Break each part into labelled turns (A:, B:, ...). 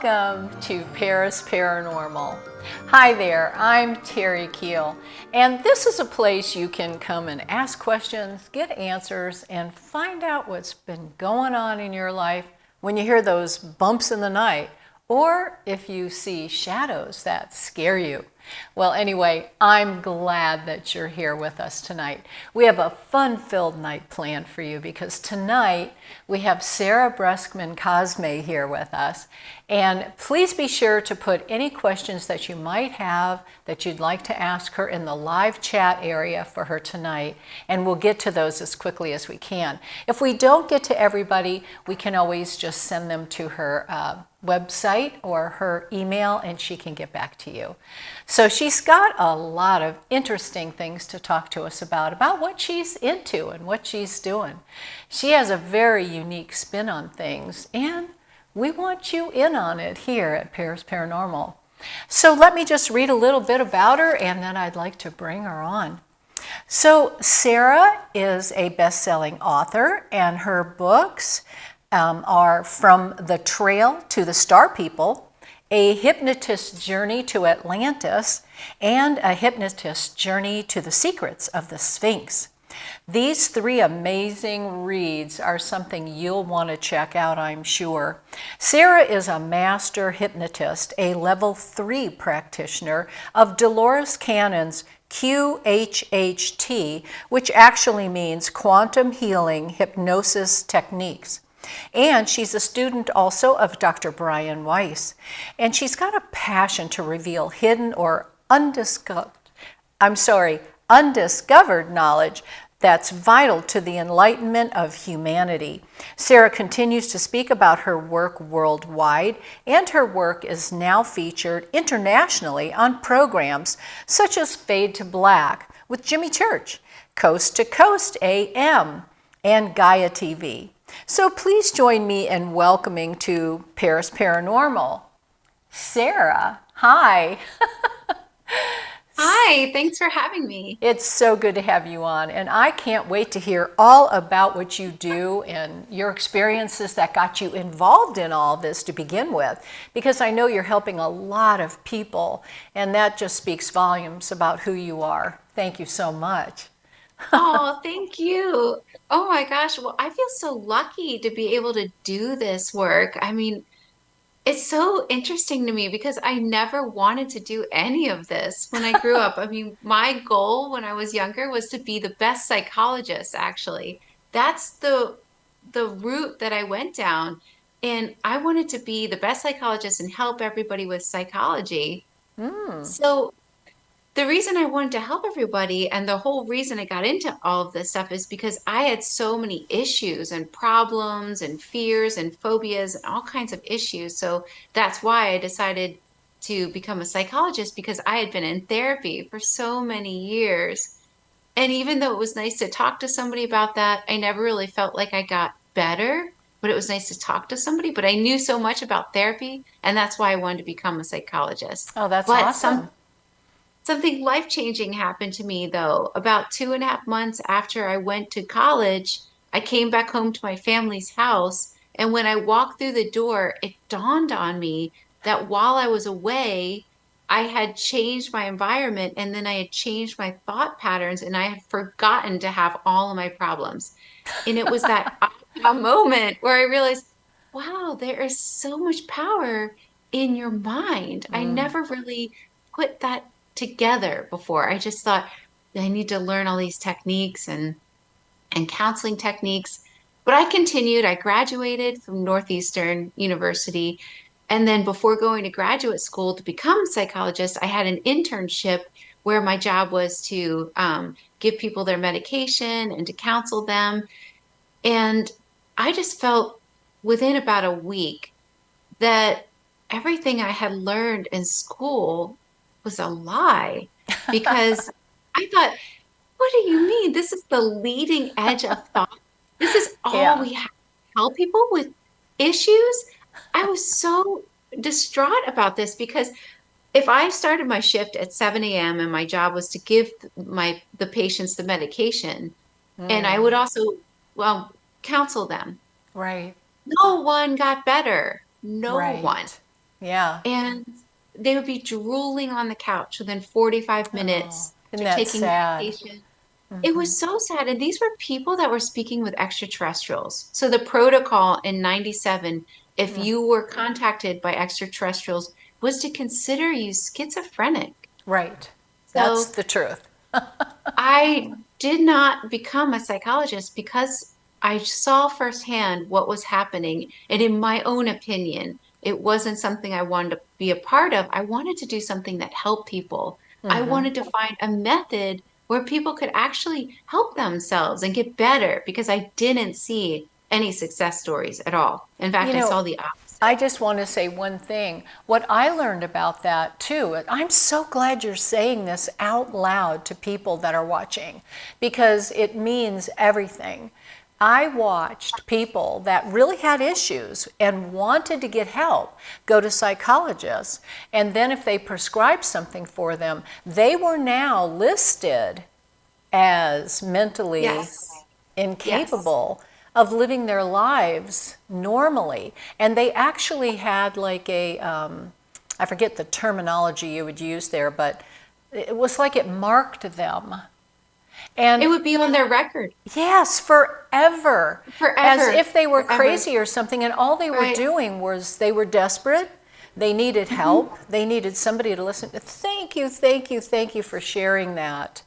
A: Welcome to Paris Paranormal. Hi there, I'm Terry Keel, and this is a place you can come and ask questions, get answers, and find out what's been going on in your life when you hear those bumps in the night, or if you see shadows that scare you. Well, anyway, I'm glad that you're here with us tonight. We have a fun-filled night planned for you because tonight we have Sarah Breskman-Cosme here with us. And please be sure to put any questions that you might have that you'd like to ask her in the live chat area for her tonight, and we'll get to those as quickly as we can. If we don't get to everybody, we can always just send them to her website or her email, and she can get back to you. So she's got a lot of interesting things to talk to us about what she's into and what she's doing. She has a very unique spin on things, and we want you in on it here at Paris Paranormal. So let me just read a little bit about her, and then I'd like to bring her on. So Sarah is a best-selling author, and her books are From the Trail to the Star People, A Hypnotist's Journey to Atlantis, and A Hypnotist's Journey to the Secrets of the Sphinx. These three amazing reads are something you'll want to check out, I'm sure. Sarah is a master hypnotist, a level 3 practitioner of Dolores Cannon's QHHT, which actually means Quantum Healing Hypnosis Techniques. And she's a student also of Dr. Brian Weiss. And she's got a passion to reveal hidden or undiscovered knowledge that's vital to the enlightenment of humanity. Sarah continues to speak about her work worldwide, and her work is now featured internationally on programs such as Fade to Black with Jimmy Church, Coast to Coast AM, and Gaia TV. So please join me in welcoming to Paris Paranormal, Sarah. Hi.
B: Hi, thanks for having me.
A: It's so good to have you on, and I can't wait to hear all about what you do and your experiences that got you involved in all this to begin with, because I know you're helping a lot of people, and that just speaks volumes about who you are. Thank you so much.
B: Oh, thank you. Oh my gosh. Well, I feel so lucky to be able to do this work. I mean, it's so interesting to me because I never wanted to do any of this when I grew up. I mean, my goal when I was younger was to be the best psychologist, actually. That's the route that I went down. And I wanted to be the best psychologist and help everybody with psychology.
A: Mm.
B: So the reason I wanted to help everybody and the whole reason I got into all of this stuff is because I had so many issues and problems and fears and phobias and all kinds of issues. So that's why I decided to become a psychologist because I had been in therapy for so many years. And even though it was nice to talk to somebody about that, I never really felt like I got better. But it was nice to talk to somebody. But I knew so much about therapy, and that's why I wanted to become a psychologist.
A: Oh, that's
B: But
A: awesome.
B: something life-changing happened to me, though. About 2.5 months after I went to college, I came back home to my family's house. And when I walked through the door, it dawned on me that while I was away, I had changed my environment and then I had changed my thought patterns and I had forgotten to have all of my problems. And it was that aha moment where I realized, wow, there is so much power in your mind. I
A: Mm.
B: never really put that together before. I just thought I need to learn all these techniques and counseling techniques. But I continued. I graduated from Northeastern University. And then before going to graduate school to become a psychologist, I had an internship where my job was to give people their medication and to counsel them. And I just felt within about a week that everything I had learned in school was a lie because I thought, what do you mean? This is the leading edge of thought. This is all
A: Yeah.
B: we have to tell people with issues. I was so distraught about this because if I started my shift at 7 a.m. and my job was to give the patients the medication, and I would
A: Mm.
B: also, well, counsel them.
A: Right.
B: No one got better. No one.
A: Right. Yeah.
B: And they would be drooling on the couch within 45
A: Oh,
B: minutes
A: isn't
B: after
A: that
B: taking
A: sad?
B: medication. It was so sad. And these were people that were speaking with extraterrestrials. So the protocol in 97, if
A: Mm,
B: you were contacted by extraterrestrials, was to consider you schizophrenic.
A: right. That's
B: So
A: the truth.
B: I did not become a psychologist because I saw firsthand what was happening. And in my own opinion, it wasn't something I wanted to be a part of. I wanted to do something that helped people. I wanted to find a method where people could actually help themselves and get better because I didn't see any success stories at all. In
A: You
B: fact, I
A: know,
B: saw the opposite.
A: I just want to say one thing. What I learned about that too, I'm so glad you're saying this out loud to people that are watching because it means everything. I watched people that really had issues and wanted to get help go to psychologists, and then if they prescribed something for them, they were now listed as mentally
B: Yes. Yes.
A: incapable of living their lives normally. And they actually had like I forget the terminology you would use there, but it was like it marked them.
B: It
A: And
B: would be on their record
A: yes, forever, as
B: forever,
A: if they were
B: forever.
A: crazy or something. And all they were
B: Right.
A: doing was they were desperate. They needed help. They needed somebody to listen to. Thank you, thank you, thank you for sharing that.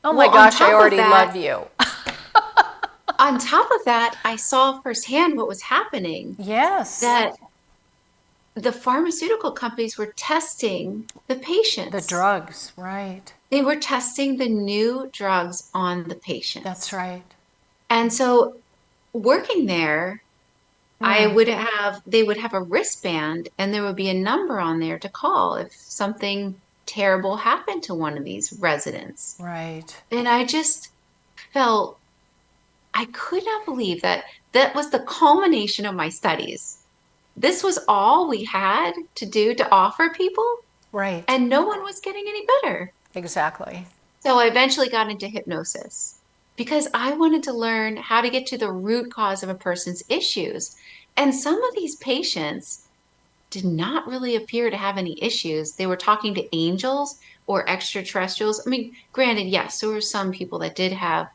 A: Oh my
B: Well, on
A: gosh, I
B: top of
A: already
B: that,
A: love you.
B: I saw firsthand what was happening,
A: Yes,
B: that the pharmaceutical companies were testing the
A: the
B: patients.
A: drugs, right.
B: They were testing the new drugs on the
A: That's
B: patients.
A: right.
B: And so working there,
A: Mm,
B: they would have a wristband and there would be a number on there to call if something terrible happened to one of these residents.
A: right.
B: And I just felt I could not believe that that was the culmination of my studies. This was all we had to do to offer people,
A: Right.
B: and no one was getting any better.
A: Exactly.
B: So I eventually got into hypnosis because I wanted to learn how to get to the root cause of a person's issues. And some of these patients did not really appear to have any issues. They were talking to angels or extraterrestrials. I mean, granted, yes, there were some people that did have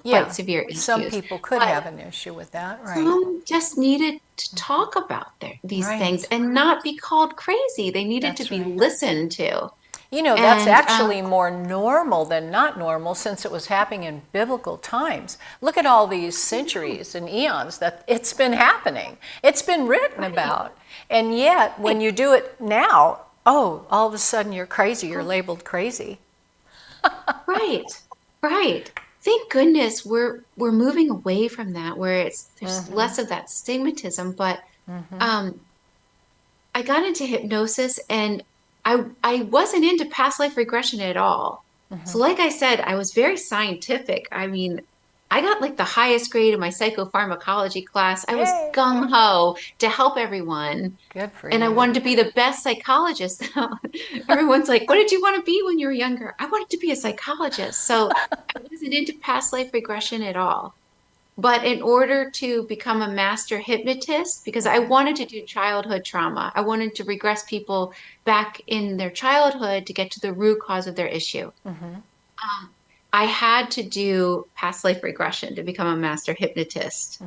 B: quite
A: Yeah.
B: severe
A: Some
B: issues,
A: people could
B: but
A: have an issue with that, right.
B: some just needed to talk about these things
A: Right.
B: and not be called crazy. They needed to
A: That's
B: be
A: right.
B: listened to.
A: You know, that's
B: And
A: actually more normal than not normal since it was happening in biblical times. Look at all these centuries and eons that it's been happening. It's been written
B: right,
A: about. And yet, when you do it now, oh, all of a sudden you're crazy, you're
B: right,
A: labeled crazy.
B: right, right. Thank goodness we're moving away from that, where there's less of that stigmatism. But um, I got into hypnosis, and I wasn't into past life regression at all. So, like I said, I was very scientific. I mean, I got like the highest grade in my psychopharmacology class. I was
A: Yay!
B: gung ho to help everyone.
A: Good for
B: And I
A: you.
B: wanted to be the best psychologist. Everyone's like, what did you want to be when you were younger? I wanted to be a psychologist. So I wasn't into past life regression at all. But in order to become a master hypnotist, because I wanted to do childhood trauma, I wanted to regress people back in their childhood to get to the root cause of their issue. I had to do past life regression to become a master hypnotist.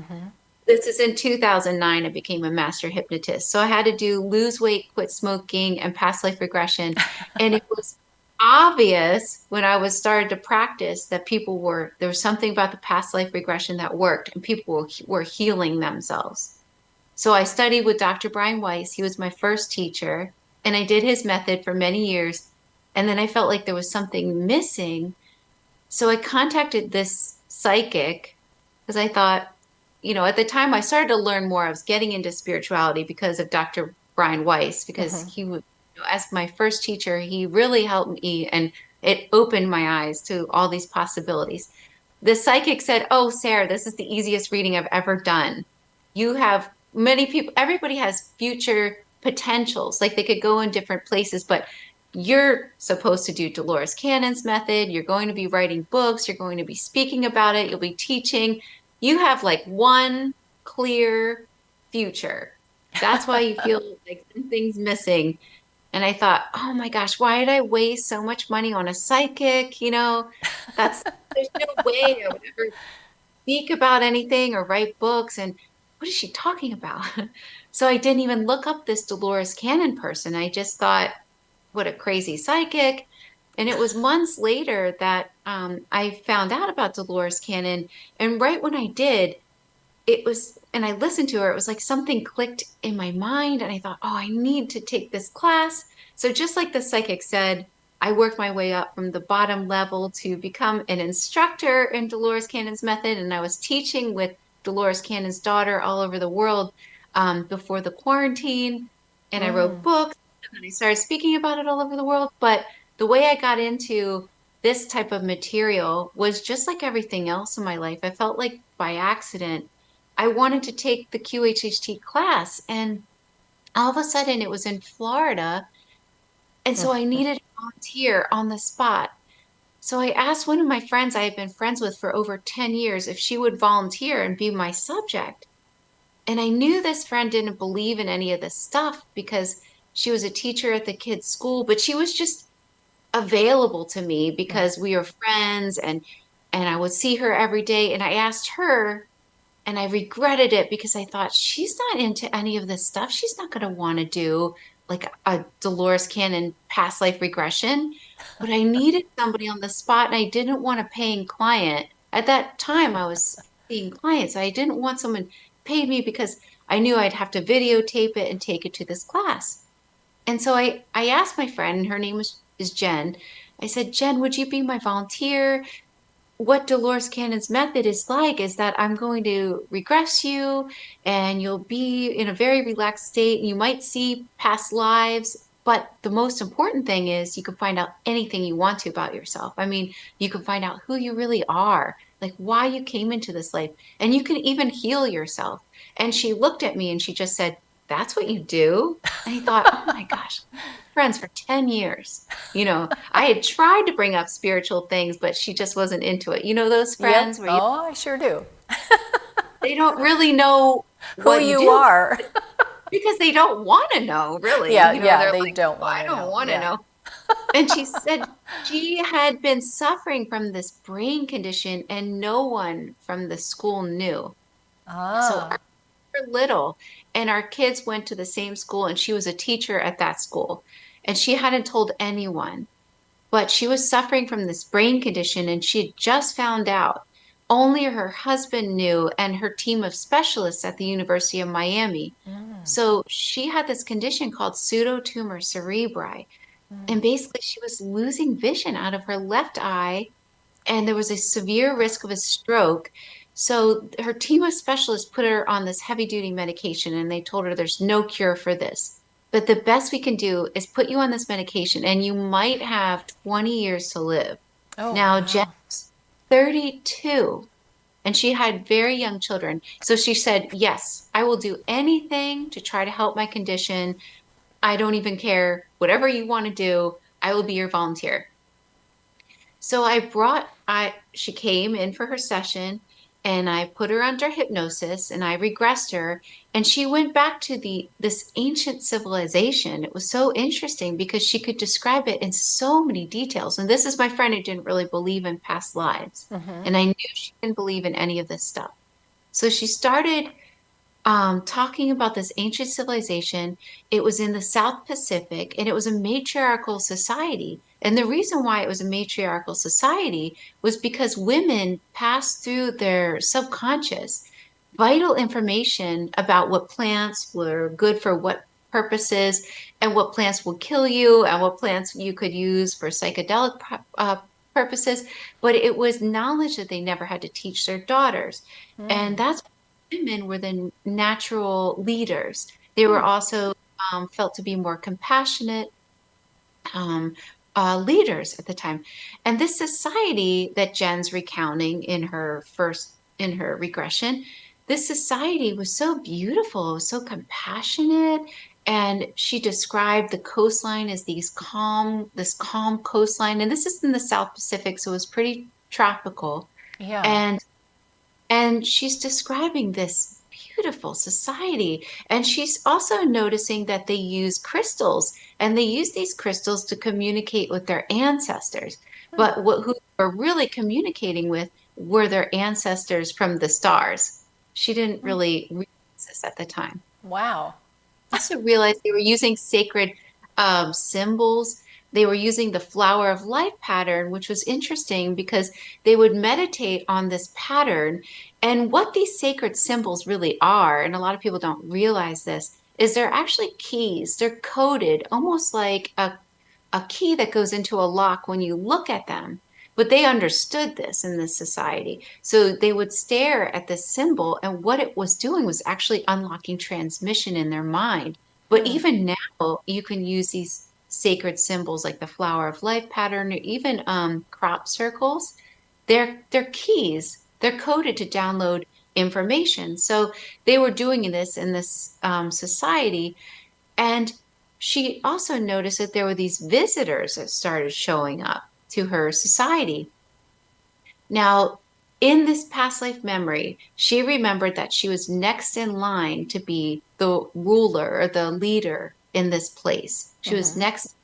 B: This is in 2009, I became a master hypnotist. So I had to do lose weight, quit smoking, and past life regression. And it was obvious when I was started to practice that there was something about the past life regression that worked and people were healing themselves. So I studied with Dr. Brian Weiss. He was my first teacher, and I did his method for many years. And then I felt like there was something missing. So I contacted this psychic because I thought, at the time I started to learn more. I was getting into spirituality because of Dr. Brian Weiss, because he would, as my first teacher, he really helped me and it opened my eyes to all these possibilities. The psychic said, "Oh, Sarah, this is the easiest reading I've ever done. You have many people, everybody has future potentials, like they could go in different places, but you're supposed to do Dolores Cannon's method. You're going to be writing books. You're going to be speaking about it. You'll be teaching. You have like one clear future." That's why you feel like something's missing. And I thought, oh my gosh, why did I waste so much money on a psychic? There's no way I would ever speak about anything or write books. And what is she talking about? So I didn't even look up this Dolores Cannon person. I just thought, what a crazy psychic. And it was months later that I found out about Dolores Cannon. And right when I did, and I listened to her, it was like something clicked in my mind. And I thought, oh, I need to take this class. So just like the psychic said, I worked my way up from the bottom level to become an instructor in Dolores Cannon's method. And I was teaching with Dolores Cannon's daughter all over the world before the quarantine. And I wrote
A: Mm.
B: books and I started speaking about it all over the world. But the way I got into this type of material was just like everything else in my life. I felt like by accident I wanted to take the QHHT class, and all of a sudden it was in Florida. And so I needed a volunteer on the spot. So I asked one of my friends I had been friends with for over 10 years if she would volunteer and be my subject. And I knew this friend didn't believe in any of this stuff because she was a teacher at the kids' school, but she was just available to me because we were friends and I would see her every day. And I asked her and I regretted it because I thought she's not into any of this stuff. She's not going to want to do like a Dolores Cannon past life regression. But I needed somebody on the spot and I didn't want a paying client. At that time, I was seeing clients. I didn't want someone paid me because I knew I'd have to videotape it and take it to this class. And so I asked my friend, and her name is Jen. I said, Jen, would you be my volunteer? What Dolores Cannon's method is like is that I'm going to regress you and you'll be in a very relaxed state and you might see past lives. But the most important thing is you can find out anything you want to about yourself. I mean, you can find out who you really are, like why you came into this life, and you can even heal yourself. And she looked at me and she just said, that's what you do? And I thought, oh my gosh, friends for 10 years. I had tried to bring up spiritual things, but she just wasn't into it. Those
A: Yep.
B: friends where
A: Oh, I sure do.
B: they don't really know
A: Who
B: what you
A: you
B: do
A: are.
B: because they don't want to know, really.
A: Yeah, yeah,
B: They're
A: they
B: like,
A: don't
B: well,
A: want
B: I
A: to
B: don't
A: know.
B: want to
A: Yeah.
B: know. And she said she had been suffering from this brain condition and no one from the school knew. So
A: Ah.
B: we were little and our kids went to the same school and she was a teacher at that school and she hadn't told anyone. But she was suffering from this brain condition and she had just found out. Only her husband knew and her team of specialists at the University of Miami. So she had this condition called pseudotumor cerebri. And basically, she was losing vision out of her left eye, and there was a severe risk of a stroke. So her team of specialists put her on this heavy duty medication, and they told her there's no cure for this. But the best we can do is put you on this medication, and you might have 20 years to live.
A: Oh,
B: Now,
A: wow.
B: Jen's 32, and she had very young children. So she said, yes, I will do anything to try to help my condition. I don't even care. Whatever you want to do, I will be your volunteer. So she came in for her session and I put her under hypnosis and I regressed her and she went back to this ancient civilization. It was so interesting because she could describe it in so many details. And this is my friend who didn't really believe in past lives. And I knew she didn't believe in any of this stuff. So she started talking about this ancient civilization. It was in the South Pacific and it was a matriarchal society. And the reason why it was a matriarchal society was because women passed through their subconscious vital information about what plants were good for what purposes and what plants will kill you and what plants you could use for psychedelic purposes. But it was knowledge that they never had to teach their daughters. And that's women were the natural leaders. They were also felt to be more compassionate um, leaders at the time. And this society that Jen's recounting in her regression, this society was so beautiful, so compassionate. And she described the coastline as this calm coastline. And this is in the South Pacific, so it was pretty tropical.
A: Yeah.
B: And she's describing this beautiful society. And she's also noticing that they use crystals, and they use these crystals to communicate with their ancestors. But who we're really communicating with were their ancestors from the stars. She didn't really realize this at the time.
A: Wow.
B: Also realized they were using sacred symbols. They were using the flower of life pattern, which was interesting because they would meditate on this pattern. And what these sacred symbols really are, and a lot of people don't realize this, is they're actually keys. They're coded almost like a key that goes into a lock when you look at them. But they understood this in this society. So they would stare at this symbol, and what it was doing was actually unlocking transmission in their mind. But even now, you can use these sacred symbols like the flower of life pattern or even crop circles. They're keys. They're coded to download information. So they were doing this in this society. And she also noticed that there were these visitors that started showing up to her society. Now, in this past life memory, she remembered that she was next in line to be the ruler or the leader in this place. She was next.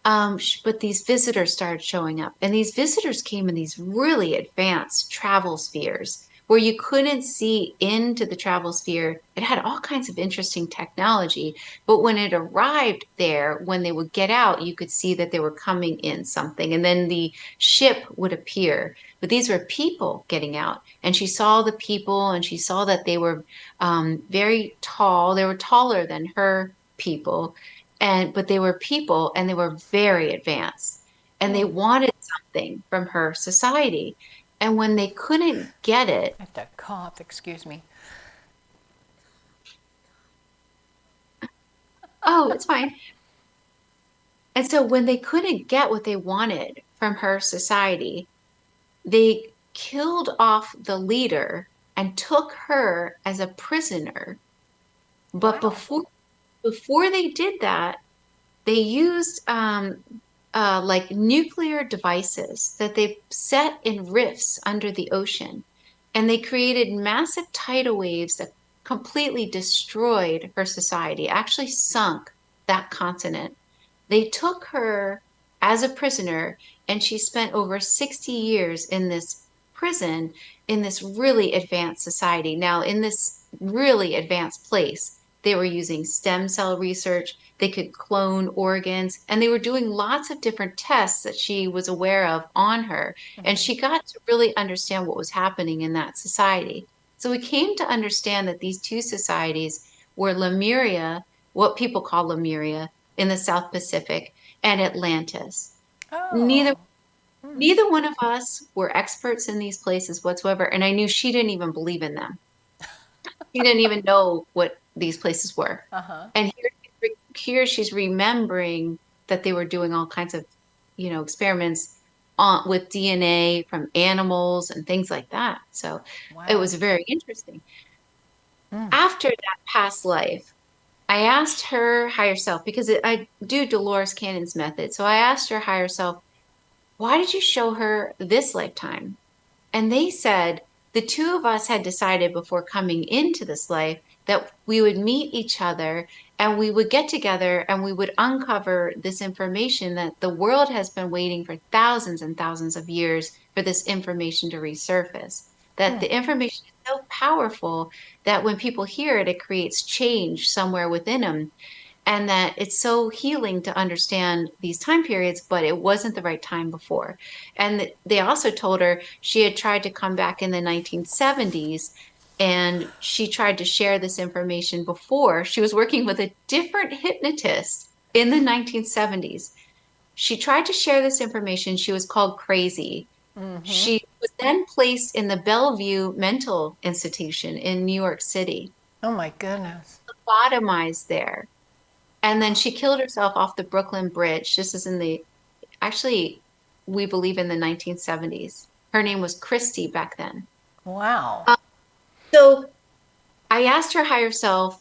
B: But these visitors started showing up, and these visitors came in these really advanced travel spheres where you couldn't see into the travel sphere. It had all kinds of interesting technology, but when it arrived there, when they would get out, you could see that they were coming in something, and then the ship would appear. But these were people getting out, and she saw the people, and she saw that they were very tall. They were taller than her people, and but they were people, and they were very advanced, and they wanted something from her society. And when they couldn't get it,
A: I have to cough, excuse me.
B: oh, it's fine. And so when they couldn't get what they wanted from her society, they killed off the leader and took her as a prisoner. But
A: Wow.
B: before they did that, they used like nuclear devices that they set in rifts under the ocean. And they created massive tidal waves that completely destroyed her society, actually sunk that continent. They took her as a prisoner, and she spent over 60 years in this prison in this really advanced society. Now, in this really advanced place, they were using stem cell research. They could clone organs, and they were doing lots of different tests that she was aware of on her. And she got to really understand what was happening in that society. So we came to understand that these two societies were Lemuria, what people call Lemuria, in the South Pacific, and Atlantis. Neither
A: Oh.
B: neither one of us were experts in these places whatsoever, and I knew she didn't even believe in them. She didn't even know what these places were.
A: Uh-huh.
B: And here she's remembering that they were doing all kinds of, experiments with DNA from animals and things like that. So it
A: Wow.
B: was very interesting. After that past life, I asked her higher self, because I do Dolores Cannon's method. So I asked her higher self, why did you show her this lifetime? And they said the two of us had decided before coming into this life that we would meet each other, and we would get together and we would uncover this information that the world has been waiting for thousands and thousands of years for this information to resurface. That the information is so powerful that when people hear it, it creates change somewhere within them, and that it's so healing to understand these time periods, but it wasn't the right time before. And they also told her she had tried to come back in the 1970s, and she tried to share this information before. She was working with a different hypnotist in the 1970s. She tried to share this information. She was called crazy. She was then placed in the Bellevue Mental Institution in New York City,
A: Oh my goodness.
B: lobotomized there. And then she killed herself off the Brooklyn Bridge. This is actually, we believe in the 1970s. Her name was Christy back then.
A: Wow.
B: So I asked her higher self,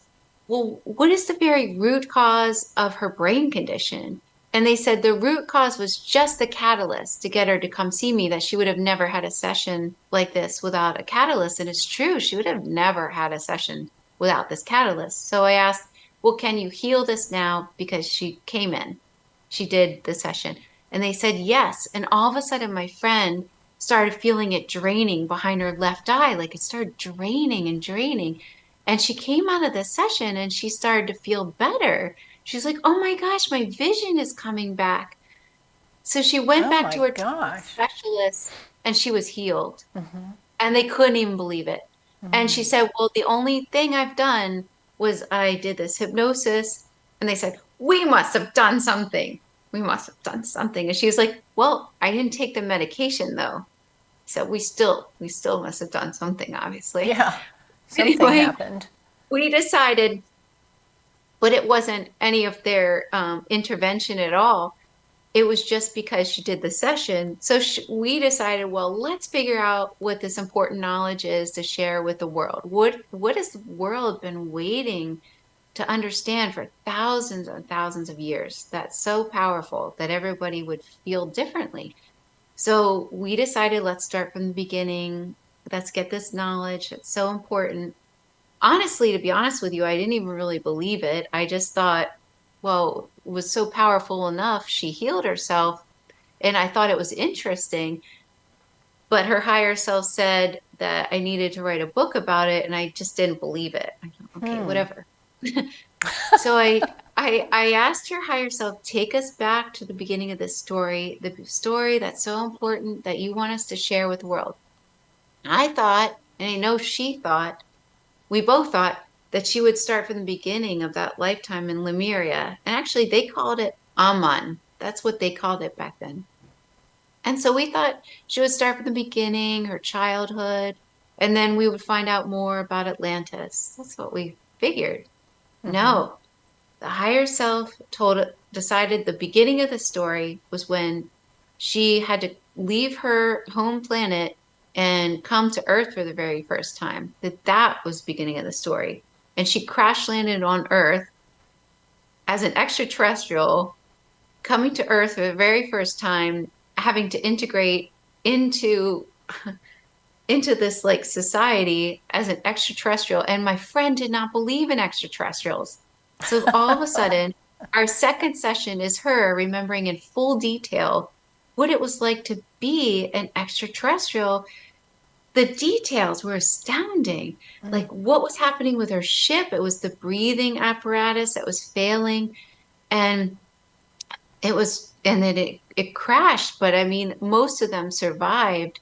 B: well, what is the very root cause of her brain condition? And they said the root cause was just the catalyst to get her to come see me, that she would have never had a session like this without a catalyst. And it's true, she would have never had a session without this catalyst. So I asked, well, can you heal this now? Because she came in, she did the session. And they said yes. And all of a sudden, my friend started feeling it draining behind her left eye, like it started draining and draining. And she came out of the session and she started to feel better. She's like, oh my gosh, my vision is coming back. So she went
A: Oh
B: back
A: my
B: to her
A: gosh.
B: specialist and she was healed. And they couldn't even believe it. And she said, well, the only thing I've done was I did this hypnosis. And they said, we must have done something. We must have done something. And she was like, well, I didn't take the medication though. So we still must have done something, obviously.
A: Yeah, something
B: Anyway,
A: happened.
B: we decided, but it wasn't any of their intervention at all. It was just because she did the session. So we decided, well, let's figure out what this important knowledge is to share with the world. What has the world been waiting to understand for thousands and thousands of years? That's so powerful that everybody would feel differently. So we decided, let's start from the beginning. Let's get this knowledge. It's so important. Honestly, to be honest with you, I didn't even really believe it. I just thought, well, it was so powerful enough. She healed herself. And I thought it was interesting. But her higher self said that I needed to write a book about it. And I just didn't believe it. I thought, okay, whatever. So I asked her higher self, take us back to the beginning of this story, the story that's so important that you want us to share with the world. I thought, and I know she thought, we both thought that she would start from the beginning of that lifetime in Lemuria. And actually, they called it Amun. That's what they called it back then. And so we thought she would start from the beginning, her childhood, and then we would find out more about Atlantis. That's what we figured. No, the higher self decided the beginning of the story was when she had to leave her home planet and come to Earth for the very first time. That was the beginning of the story. And she crash landed on Earth as an extraterrestrial, coming to Earth for the very first time, having to integrate into into this like society as an extraterrestrial. And my friend did not believe in extraterrestrials. So all of a sudden, our second session is her remembering in full detail what it was like to be an extraterrestrial. The details were astounding. Like what was happening with her ship. It was the breathing apparatus that was failing. And and then it crashed. But I mean, most of them survived.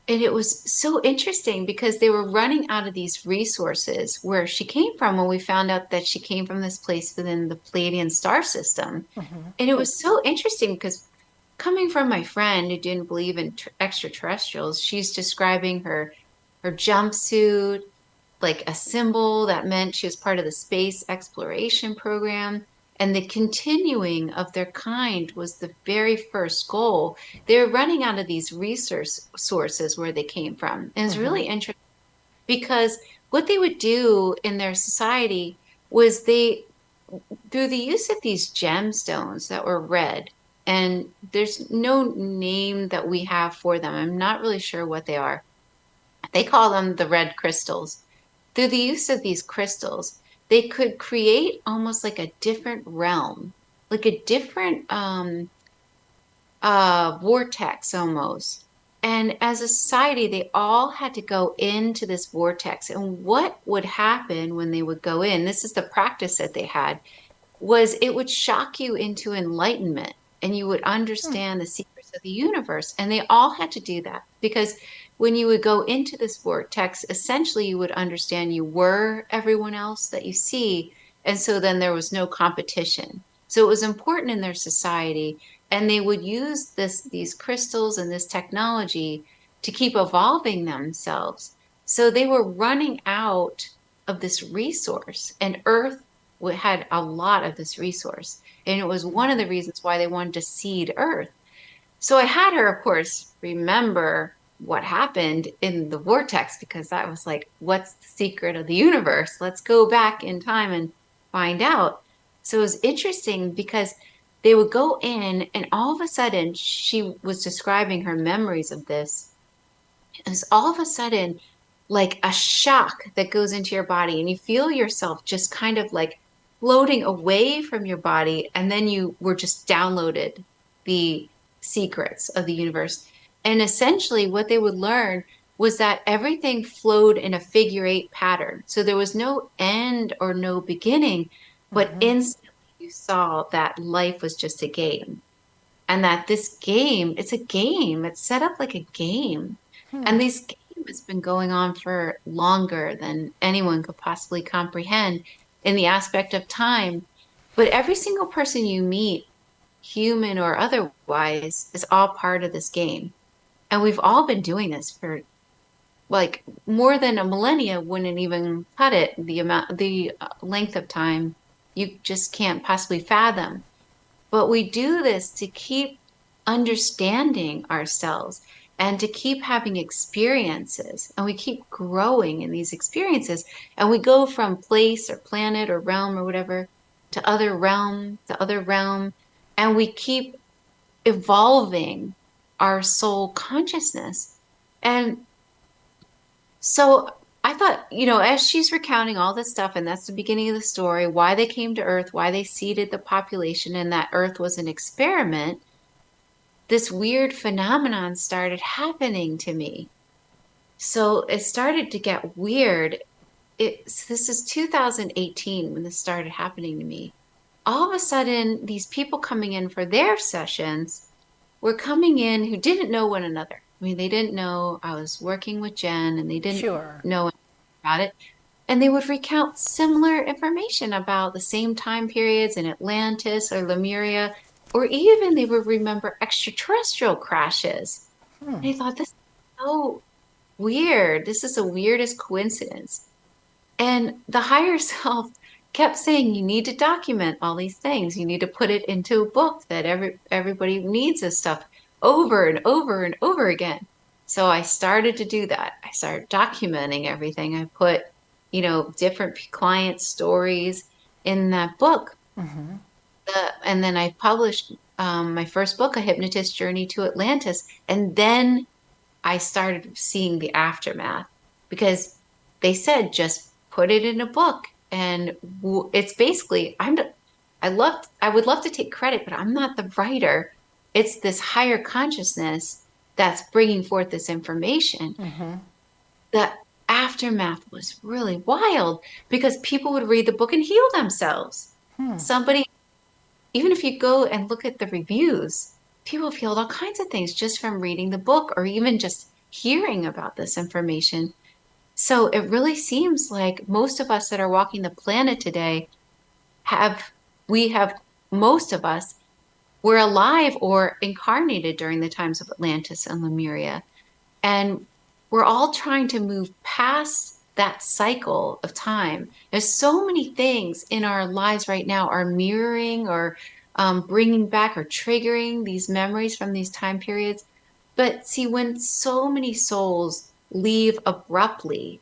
B: And it was so interesting because they were running out of these resources where she came from when we found out that she came from this place within the Pleiadian star system. And it was so interesting because coming from my friend who didn't believe in extraterrestrials, she's describing her jumpsuit, like a symbol that meant she was part of the space exploration program. And the continuing of their kind was the very first goal. They're running out of these resource sources where they came from. And it's really interesting because what they would do in their society was through the use of these gemstones that were red, and there's no name that we have for them. I'm not really sure what they are. They call them the red crystals. Through the use of these crystals, they could create almost like a different realm, like a different vortex almost. And as a society, they all had to go into this vortex. And what would happen when they would go in, this is the practice that they had, was it would shock you into enlightenment and you would understand the secrets of the universe. And they all had to do that because when you would go into this vortex, essentially you would understand you were everyone else that you see. And so then there was no competition. So it was important in their society. And they would use these crystals and this technology to keep evolving themselves. So they were running out of this resource, and Earth had a lot of this resource. And it was one of the reasons why they wanted to seed Earth. So I had her, of course, remember what happened in the vortex because that was like, what's the secret of the universe? Let's go back in time and find out. So it was interesting because they would go in, and all of a sudden, she was describing her memories of this. It's all of a sudden like a shock that goes into your body, and you feel yourself just kind of like floating away from your body, and then you were just downloaded the secrets of the universe. And essentially, what they would learn was that everything flowed in a figure 8 pattern. So there was no end or no beginning, but instantly you saw that life was just a game. And that this game, it's a game, it's set up like a game. And this game has been going on for longer than anyone could possibly comprehend in the aspect of time. But every single person you meet, human or otherwise, is all part of this game. And we've all been doing this for like more than a millennia wouldn't even cut it, the length of time you just can't possibly fathom. But we do this to keep understanding ourselves and to keep having experiences. And we keep growing in these experiences. And we go from place or planet or realm or whatever to other realm to other realm. And we keep evolving our soul consciousness. And so I thought, as she's recounting all this stuff, and that's the beginning of the story, why they came to Earth, why they seeded the population, and that Earth was an experiment, this weird phenomenon started happening to me. So it started to get weird. This is 2018 when this started happening to me. All of a sudden, these people coming in for their sessions were coming in who didn't know one another. I mean, they didn't know I was working with Jen, and they didn't
A: Sure.
B: know about it. And they would recount similar information about the same time periods in Atlantis or Lemuria, or even they would remember extraterrestrial crashes. And I thought, this is so weird. This is the weirdest coincidence. And the higher self kept saying, you need to document all these things. You need to put it into a book that everybody needs this stuff over and over and over again. So I started to do that. I started documenting everything. I put, different client stories in that book. And then I published my first book, A Hypnotist's Journey to Atlantis. And then I started seeing the aftermath, because they said, just put it in a book. And it's basically, I would love to take credit, but I'm not the writer. It's this higher consciousness that's bringing forth this information. The aftermath was really wild, because people would read the book and heal themselves. Somebody, even if you go and look at the reviews, people have healed all kinds of things just from reading the book or even just hearing about this information. So it really seems like most of us that are walking the planet today most of us were alive or incarnated during the times of Atlantis and Lemuria. And we're all trying to move past that cycle of time. There's so many things in our lives right now are mirroring or bringing back or triggering these memories from these time periods. But see, when so many souls leave abruptly,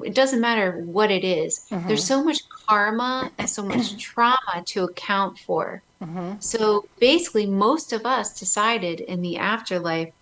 B: it doesn't matter what it is. There's so much karma and so much trauma to account for. So basically, most of us decided in the afterlife,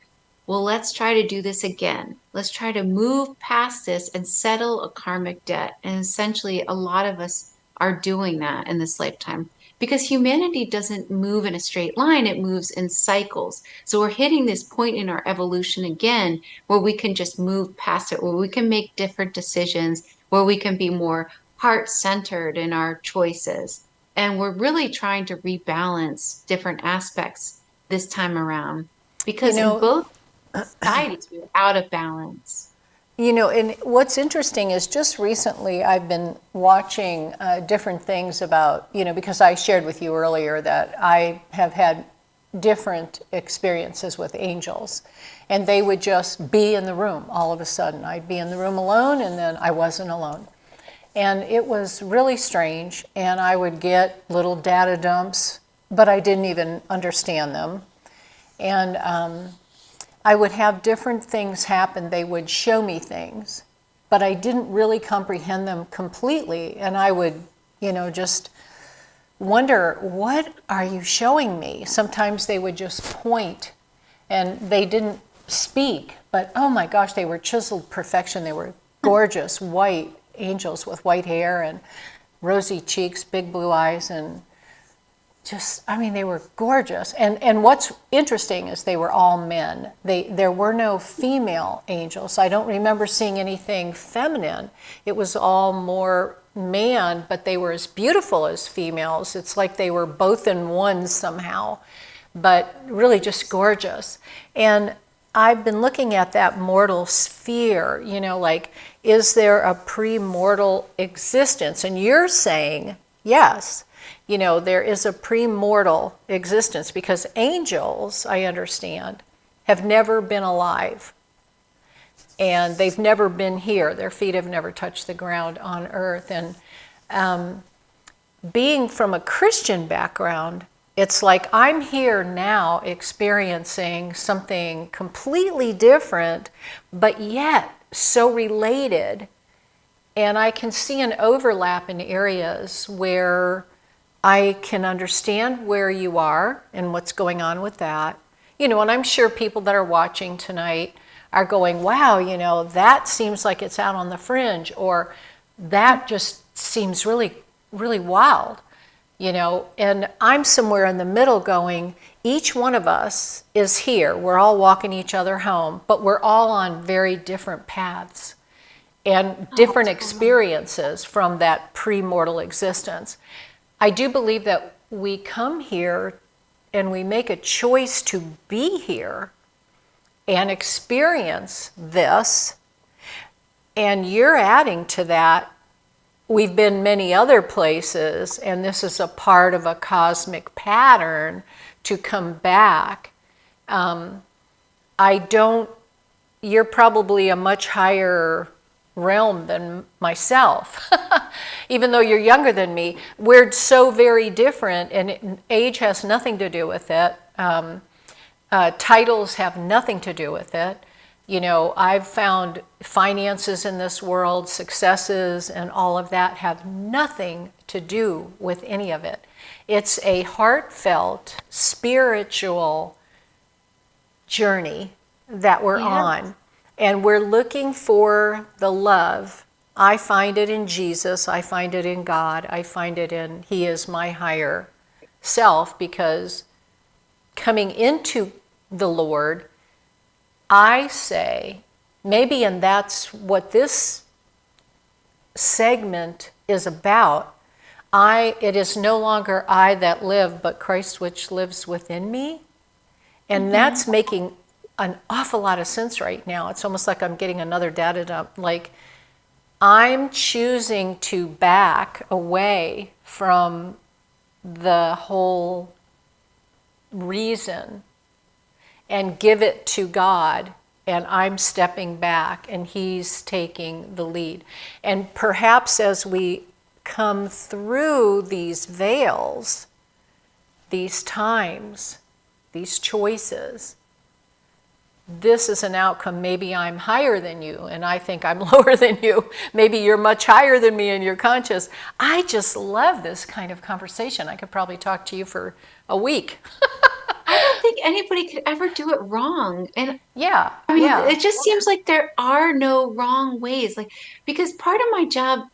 B: well, let's try to do this again. Let's try to move past this and settle a karmic debt. And essentially, a lot of us are doing that in this lifetime, because humanity doesn't move in a straight line. It moves in cycles. So we're hitting this point in our evolution again, where we can just move past it, where we can make different decisions, where we can be more heart-centered in our choices. And we're really trying to rebalance different aspects this time around, because in both societies, we're out of balance.
A: And what's interesting is just recently I've been watching different things about, because I shared with you earlier that I have had different experiences with angels, and they would just be in the room all of a sudden. I'd be in the room alone, and then I wasn't alone. And it was really strange, and I would get little data dumps, but I didn't even understand them. And I would have different things happen. They would show me things, but I didn't really comprehend them completely. And I would, just wonder, what are you showing me? Sometimes they would just point, and they didn't speak, but oh my gosh, they were chiseled perfection. They were gorgeous white angels with white hair and rosy cheeks, big blue eyes, and just, I mean, they were gorgeous. And what's interesting is they were all men. There were no female angels. I don't remember seeing anything feminine. It was all more man, but they were as beautiful as females. It's like they were both in one somehow, but really just gorgeous. And I've been looking at that mortal sphere, you know, like, is there a pre-mortal existence? And you're saying, yes, you know, there is a pre-mortal existence, because angels, I understand, have never been alive. And they've never been here. Their feet have never touched the ground on earth. And being from a Christian background, it's like I'm here now experiencing something completely different, but yet so related. And I can see an overlap in areas where I can understand where you are and what's going on with that. You know, and I'm sure people that are watching tonight are going, wow, you know, that seems like it's out on the fringe, or that just seems really, really wild. You know, and I'm somewhere in the middle going, each one of us is here. We're all walking each other home, but we're all on very different paths and different experiences from that pre-mortal existence. I do believe that we come here and we make a choice to be here and experience this, and you're adding to that. We've been many other places, and this is a part of a cosmic pattern to come back. You're probably a much higher realm than myself. Even though you're younger than me, we're so very different, and age has nothing to do with it. Titles have nothing to do with it. You know, I've found finances in this world, successes, and all of that have nothing to do with any of it. It's a heartfelt, spiritual journey that we're on. And we're looking for the love. I find it in Jesus. I find it in God. I find it in, He is my higher self, because coming into the Lord, I say, maybe, and that's what this segment is about, it is no longer I that live, but Christ which lives within me. And that's making an awful lot of sense right now. It's almost like I'm getting another data dump. Like, I'm choosing to back away from the whole reason and give it to God, and I'm stepping back and He's taking the lead. And perhaps as we come through these veils, these times, these choices, this is an outcome. Maybe I'm higher than you and I think I'm lower than you. Maybe you're much higher than me and you're conscious. I just love this kind of conversation. I could probably talk to you for a week.
B: I don't think anybody could ever do it wrong. And
A: yeah,
B: I mean, it just seems like there are no wrong ways. Like, because part of my job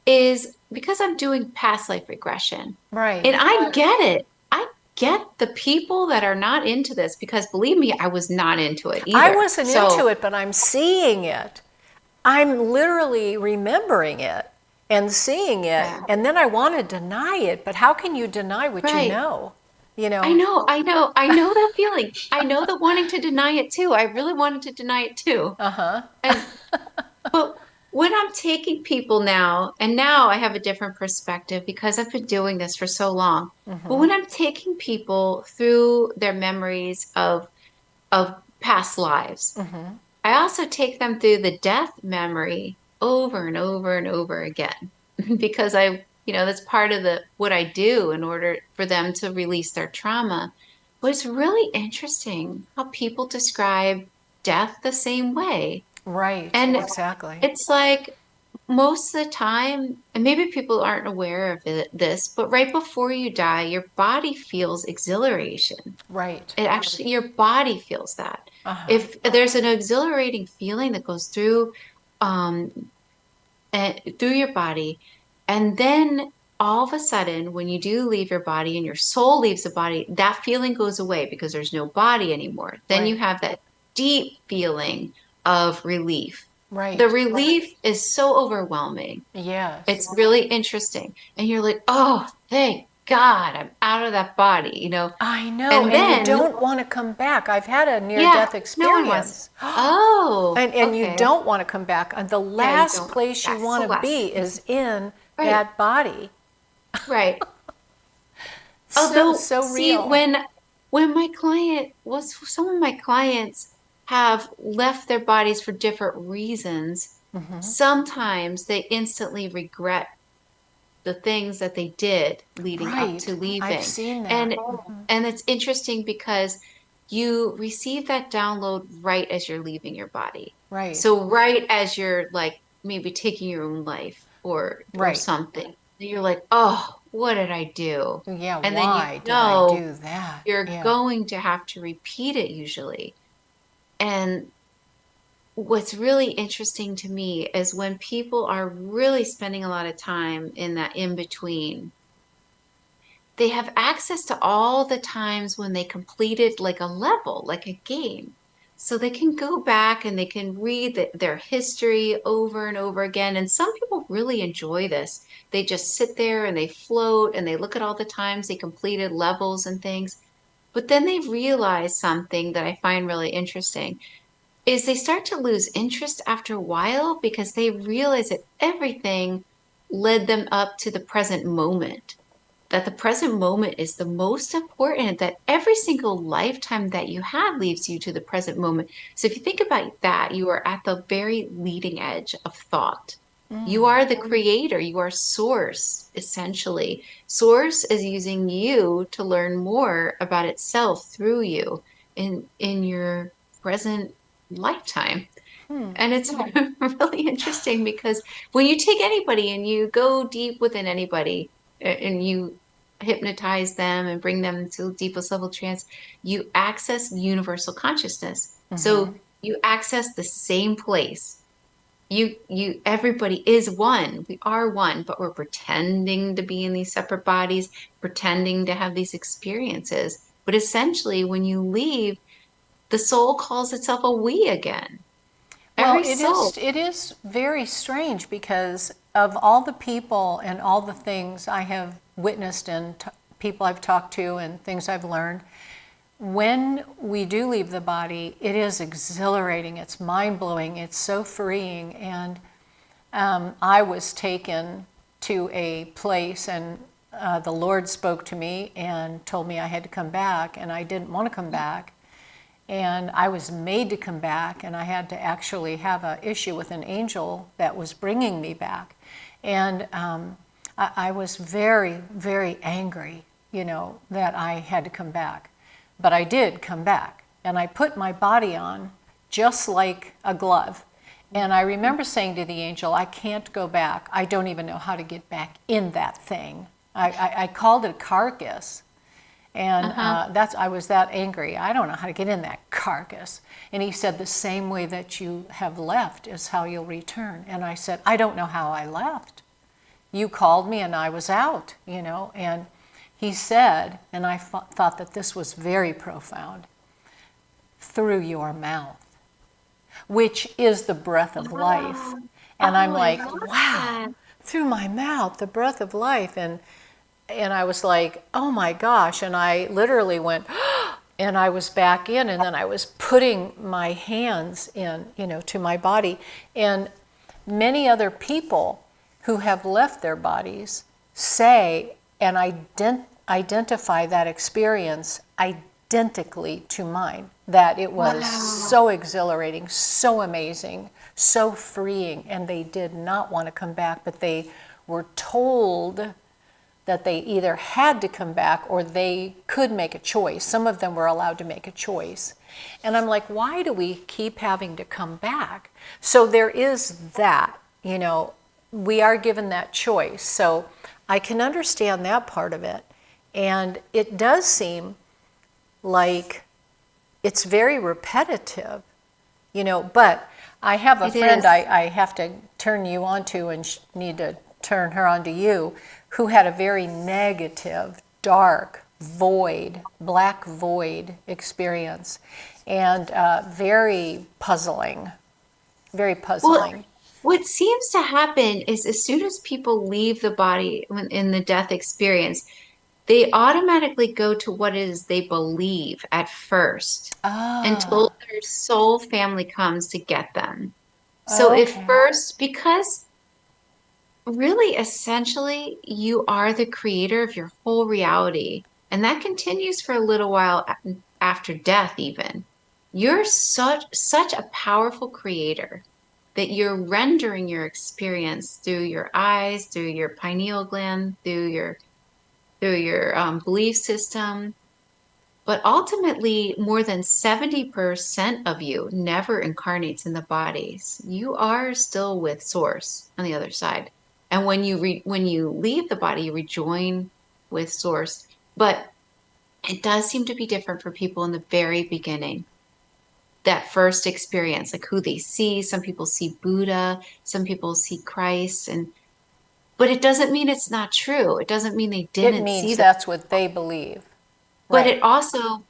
B: is because I'm doing past life regression.
A: Right.
B: And I get it. I get the people that are not into this, because believe me, I was not into it either.
A: I wasn't into it, but I'm seeing it. I'm literally remembering it and seeing it.
B: Yeah.
A: And then I want to deny it. But how can you deny what you know? You know?
B: I know that feeling. I know the wanting to deny it too. I really wanted to deny it too. But when I'm taking people now, and now I have a different perspective because I've been doing this for so long. But when I'm taking people through their memories of past lives, I also take them through the death memory over and over and over again, because that's part of what I do in order for them to release their trauma. But it's really interesting how people describe death the same way.
A: Right,
B: And
A: exactly.
B: it's like, most of the time, and maybe people aren't aware of this, but right before you die, your body feels exhilaration.
A: Right.
B: It actually, your body feels that.
A: Uh-huh.
B: If there's an exhilarating feeling that goes um, through your body, and then all of a sudden, when you do leave your body and your soul leaves the body, that feeling goes away because there's no body anymore. Then you
A: Right.
B: have that deep feeling of relief. The
A: Right.
B: relief is so overwhelming.
A: Yes.
B: It's really interesting. And you're like, oh, thank God, I'm out of that body,
A: I know,
B: And
A: and you
B: then,
A: don't want to come back. I've had a
B: yeah,
A: near-death
B: no one wants.
A: experience.
B: Oh,
A: And you
B: okay.
A: don't want to come back. And the
B: Yeah, you
A: last
B: don't.
A: place you
B: That's the
A: want to
B: last.
A: be is in
B: Right,
A: that body.
B: right.
A: So
B: Although,
A: so
B: see,
A: real.
B: when some of my clients have left their bodies for different reasons, sometimes they instantly regret the things that they did leading up to
A: Right. I've
B: leaving.
A: seen that.
B: And and it's interesting because you receive that download right as you're leaving your body.
A: Right.
B: So right as you're like maybe taking your own life or
A: Right.
B: something, you're like, "Oh, what did I do?"
A: Yeah,
B: And then
A: why did I do that?
B: you're
A: Yeah.
B: going to have to repeat it usually. And what's really interesting to me is when people are really spending a lot of time in that in between, they have access to all the times when they completed like a level, like a game. So they can go back and they can read their history over and over again. And some people really enjoy this. They just sit there and they float and they look at all the times they completed levels and things. But then they realize something that I find really interesting is they start to lose interest after a while because they realize that everything led them up to the present moment, that the present moment is the most important, that every single lifetime that you have leads you to the present moment. So if you think about that, you are at the very leading edge of thought. You are the creator, you are source, essentially. Source is using you to learn more about itself through you in your present lifetime. And it's really interesting because when you take anybody and you go deep within anybody and you hypnotize them and bring them to the deepest level trance, you access universal consciousness. So you access the same place. Everybody is one. We are one, but we're pretending to be in these separate bodies, pretending to have these experiences. But essentially, when you leave, the soul calls itself a we again.
A: Well,
B: Every soul.
A: it is very strange because of all the people and all the things I have witnessed and people I've talked to and things I've learned, when we do leave the body, it is exhilarating, it's mind-blowing, it's so freeing. And I was taken to a place and the Lord spoke to me and told me I had to come back, and I didn't want to come back. And I was made to come back, and I had to actually have an issue with an angel that was bringing me back. And I was very, very angry, that I had to come back. But I did come back, and I put my body on just like a glove. And I remember saying to the angel, I can't go back. I don't even know how to get back in that thing. I called it a carcass. And I was that angry. I don't know how to get in that carcass. And he said, the same way that you have left is how you'll return. And I said, I don't know how I left. You called me and I was out, And he said, and I thought that this was very profound, through your mouth, which is the breath of life. And I'm like, wow, through my mouth, the breath of life. And I was like, oh my gosh. And I literally went, and I was back in, and then I was putting my hands in, to my body. And many other people who have left their bodies say and identify that experience identically to mine, that it was so exhilarating, so amazing, so freeing, and they did not want to come back, but they were told that they either had to come back or they could make a choice. Some of them were allowed to make a choice. And I'm like, why do we keep having to come back? So there is that, we are given that choice. So I can understand that part of it. And it does seem like it's very repetitive, but I have a friend I have to turn you on to, and need to turn her on to you, who had a very negative, dark, void, black void experience, and very puzzling, very puzzling.
B: Well, what seems to happen is as soon as people leave the body in the death experience, they automatically go to what it is they believe at first until their soul family comes to get them. So at
A: Okay.
B: first, because really essentially you are the creator of your whole reality, and that continues for a little while after death even. You're such a powerful creator that you're rendering your experience through your eyes, through your pineal gland, through your belief system. But ultimately, more than 70% of you never incarnates in the bodies. You are still with Source on the other side. And when you leave the body, you rejoin with Source. But it does seem to be different for people in the very beginning. That first experience, like who they see. Some people see Buddha, some people see Christ, but it doesn't mean it's not true. It doesn't mean they
A: It
B: didn't see
A: means
B: them.
A: that's what they believe.
B: But
A: Right.
B: it also,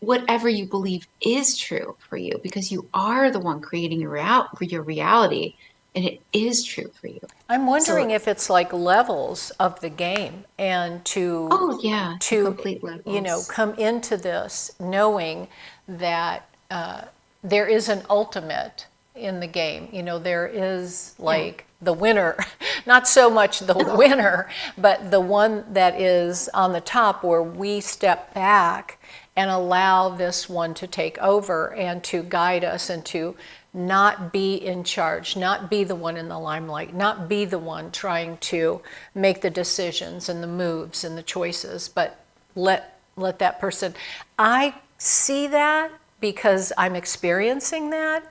B: whatever you believe is true for you, because you are the one creating your reality, and it is true for you.
A: I'm
B: So,
A: wondering if it's like levels of the game, and
B: oh yeah, the
A: to
B: complete levels.
A: come into this knowing that there is an ultimate in the game. There is
B: Yeah.
A: like the winner, not so much the winner, but the one that is on the top, where we step back and allow this one to take over and to guide us, and to not be in charge, not be the one in the limelight, not be the one trying to make the decisions and the moves and the choices, but let that person. I see that because I'm experiencing that.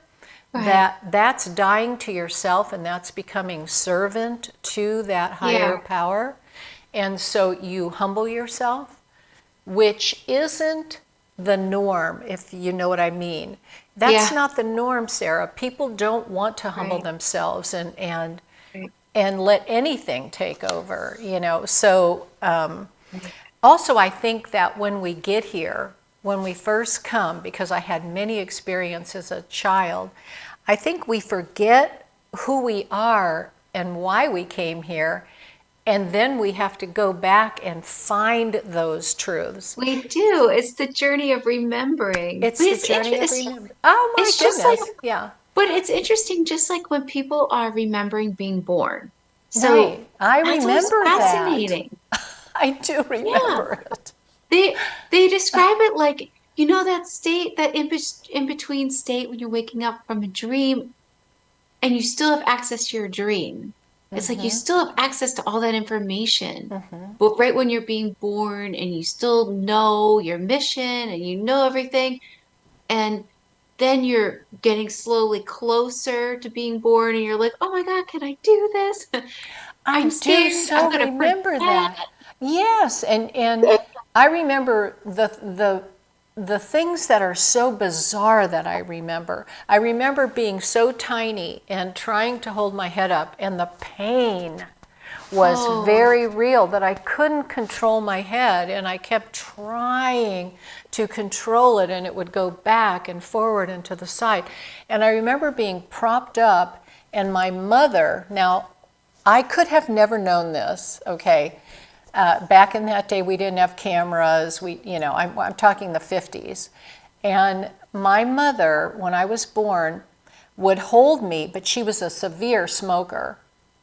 B: Right.
A: That's dying to yourself, and that's becoming servant to that higher
B: Yeah.
A: power. And so you humble yourself, which isn't the norm, if you know what I mean. That's
B: Yeah.
A: not the norm, Sarah. People don't want to humble
B: Right.
A: themselves
B: Right.
A: and let anything take over, So also, I think that when we get here, when we first come, because I had many experiences as a child, I think we forget who we are and why we came here, and then we have to go back and find those truths.
B: We do. It's the journey of remembering.
A: It's
B: But
A: the
B: it's
A: journey of
B: interesting.
A: remembering. Oh my
B: It's just like,
A: goodness, yeah,
B: but it's interesting, just like when people are remembering being born. So
A: right. I
B: that's always
A: remember that.
B: fascinating.
A: I do
B: Yeah.
A: remember it.
B: They describe it like, that state, that in between state when you're waking up from a dream and you still have access to your dream. It's like you still have access to all that information. But right when you're being born and you still know your mission and you know everything, and then you're getting slowly closer to being born and you're like, oh my God, can I do this?
A: I
B: I'm
A: do
B: scared. I'm
A: so
B: gonna
A: remember
B: forget.
A: that. Yes, and I remember the things that are so bizarre that I remember. I remember being so tiny and trying to hold my head up, and the pain was
B: Oh,
A: very real, that I couldn't control my head, and I kept trying to control it, and it would go back and forward and to the side. And I remember being propped up, and my mother, now I could have never known this, okay? Back in that day, we didn't have cameras. I'm talking the 50s. And my mother, when I was born, would hold me, but she was a severe smoker.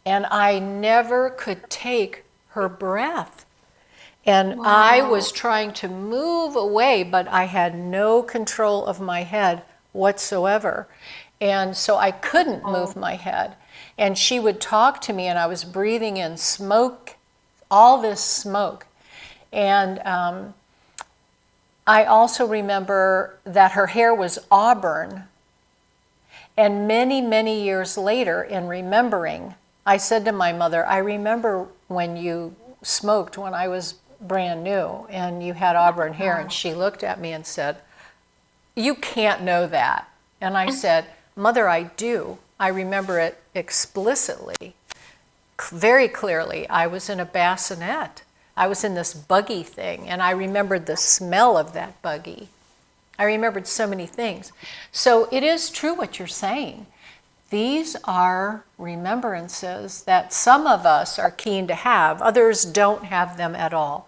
A: And I never could take her breath. And I
B: wow.
A: was trying to move away, but I had no control of my head whatsoever. And so I couldn't
B: Oh,
A: move my head. And she would talk to me, and I was breathing in smoke, all this smoke. And I also remember that her hair was auburn. And many, many years later, in remembering I said to my mother, I remember when you smoked when I was brand new and you had auburn hair. And she looked at me and said, you can't know that. And I said, Mother, I do. I remember it explicitly, very clearly. I was in a bassinet. I was in this buggy thing, and I remembered the smell of that buggy. I remembered so many things. So it is true what you're saying. These are remembrances that some of us are keen to have. Others don't have them at all.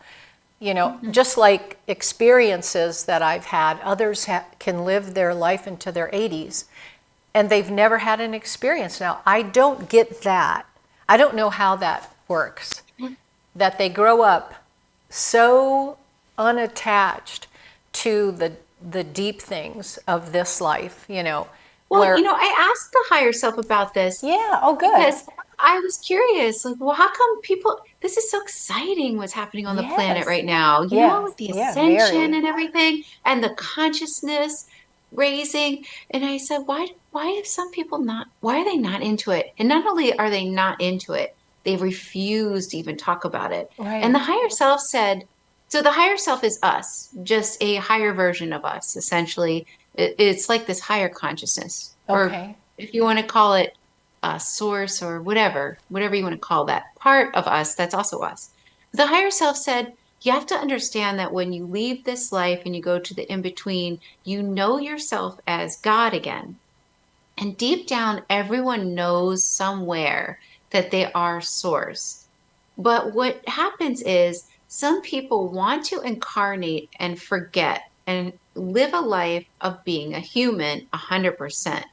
A: You know, just like experiences that I've had, others can live their life into their 80s and they've never had an experience. Now, I don't get that. I don't know how that works. That they grow up so unattached to the deep things of this life, you know.
B: Well, I asked the higher self about this.
A: Yeah, oh, good.
B: Because I was curious, like, well, how come people, this is so exciting what's happening on the planet
A: Yes.
B: right now,
A: Yes.
B: with the
A: Yeah,
B: ascension
A: very.
B: and everything and the consciousness raising. And I said, why have some people not, why are they not into it? And not only are they not into it, they refuse to even talk about it. And the
A: Right.
B: higher self said, so the higher self is us, just a higher version of us, essentially. It's like this higher consciousness, or
A: Okay.
B: if you want to call it a source or whatever you want to call that part of us, that's also us. The higher self said, you have to understand that when you leave this life and you go to the in between, you know yourself as God again. And deep down, everyone knows somewhere that they are source. But what happens is some people want to incarnate and forget and live a life of being a human 100%.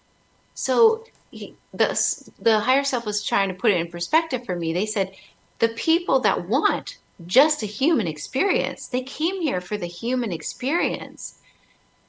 B: So the higher self was trying to put it in perspective for me. They said the people that want just a human experience, they came here for the human experience.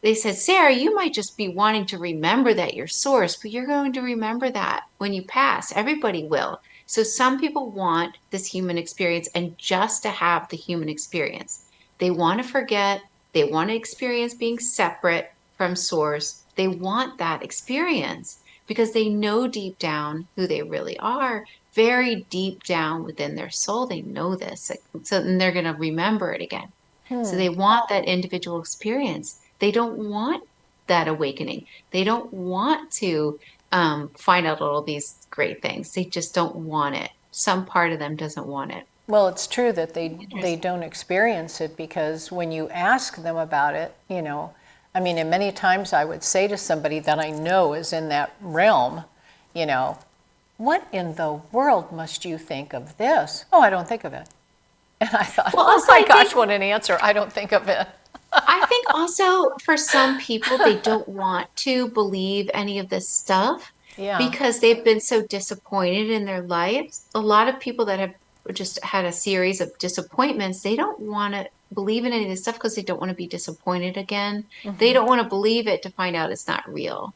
B: They said, Sarah, you might just be wanting to remember that you're source, but you're going to remember that when you pass. Everybody will. So some people want this human experience and just to have the human experience. They want to forget. They want to experience being separate from source. They want that experience because they know deep down who they really are. Very deep down within their soul, they know this. So then they're going to remember it again. So they want that individual experience. They don't want that awakening. They don't want to find out all these great things. They just don't want it. Some part of them doesn't want it.
A: Well, it's true that they
B: Interesting.
A: don't experience it because when you ask them about it, you know, I mean, and many times I would say to somebody that I know is in that realm, you know, what in the world must you think of this? Oh, I don't think of it. And I thought,
B: Well,
A: oh
B: also,
A: my gosh, what an answer. I don't think of it.
B: I think also for some people, they don't want to believe any of this stuff
A: Yeah.
B: because they've been so disappointed in their lives. A lot of people that have just had a series of disappointments, they don't want to believe in any of this stuff because they don't want to be disappointed again. They don't want to believe it to find out it's not real.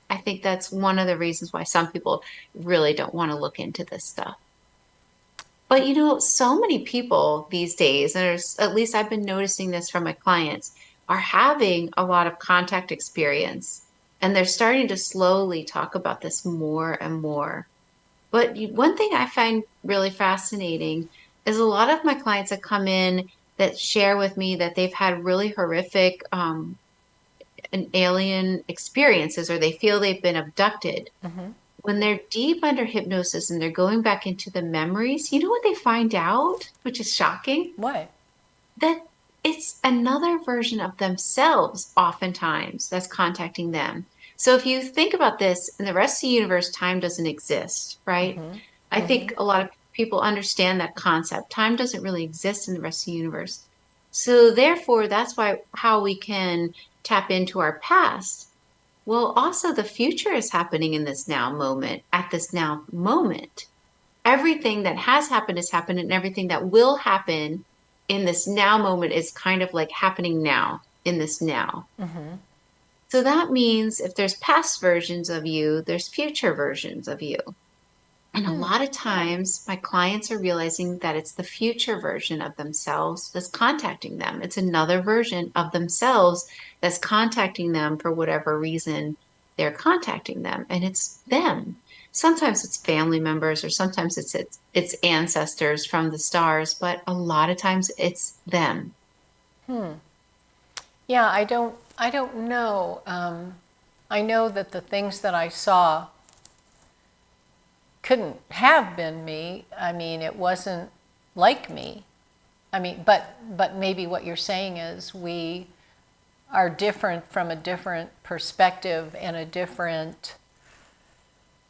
B: I think that's one of the reasons why some people really don't want to look into this stuff. But so many people these days, and there's, at least I've been noticing this from my clients, are having a lot of contact experience. And they're starting to slowly talk about this more and more. But one thing I find really fascinating is a lot of my clients that come in that share with me that they've had really horrific and alien experiences, or they feel they've been abducted. When they're deep under hypnosis and they're going back into the memories, you know what they find out, which is shocking?
A: What?
B: That it's another version of themselves, oftentimes, that's contacting them. So if you think about this, in the rest of the universe, time doesn't exist, right? I think a lot of people understand that concept. Time doesn't really exist in the rest of the universe. So therefore, that's why how we can tap into our past. Well, also the future is happening in this now moment, at this now moment. Everything that has happened, and everything that will happen in this now moment is kind of like happening now, in this now. So that means if there's past versions of you, there's future versions of you. And a lot of times, my clients are realizing that it's the future version of themselves that's contacting them. It's another version of themselves that's contacting them for whatever reason they're contacting them. And it's them. sometimes it's family members or sometimes it's ancestors from the stars, but a lot of times it's them.
A: Yeah, I don't know. I know that the things that I saw couldn't have been me. I mean, it wasn't like me. I mean, but maybe what you're saying is we are different from a different perspective and a different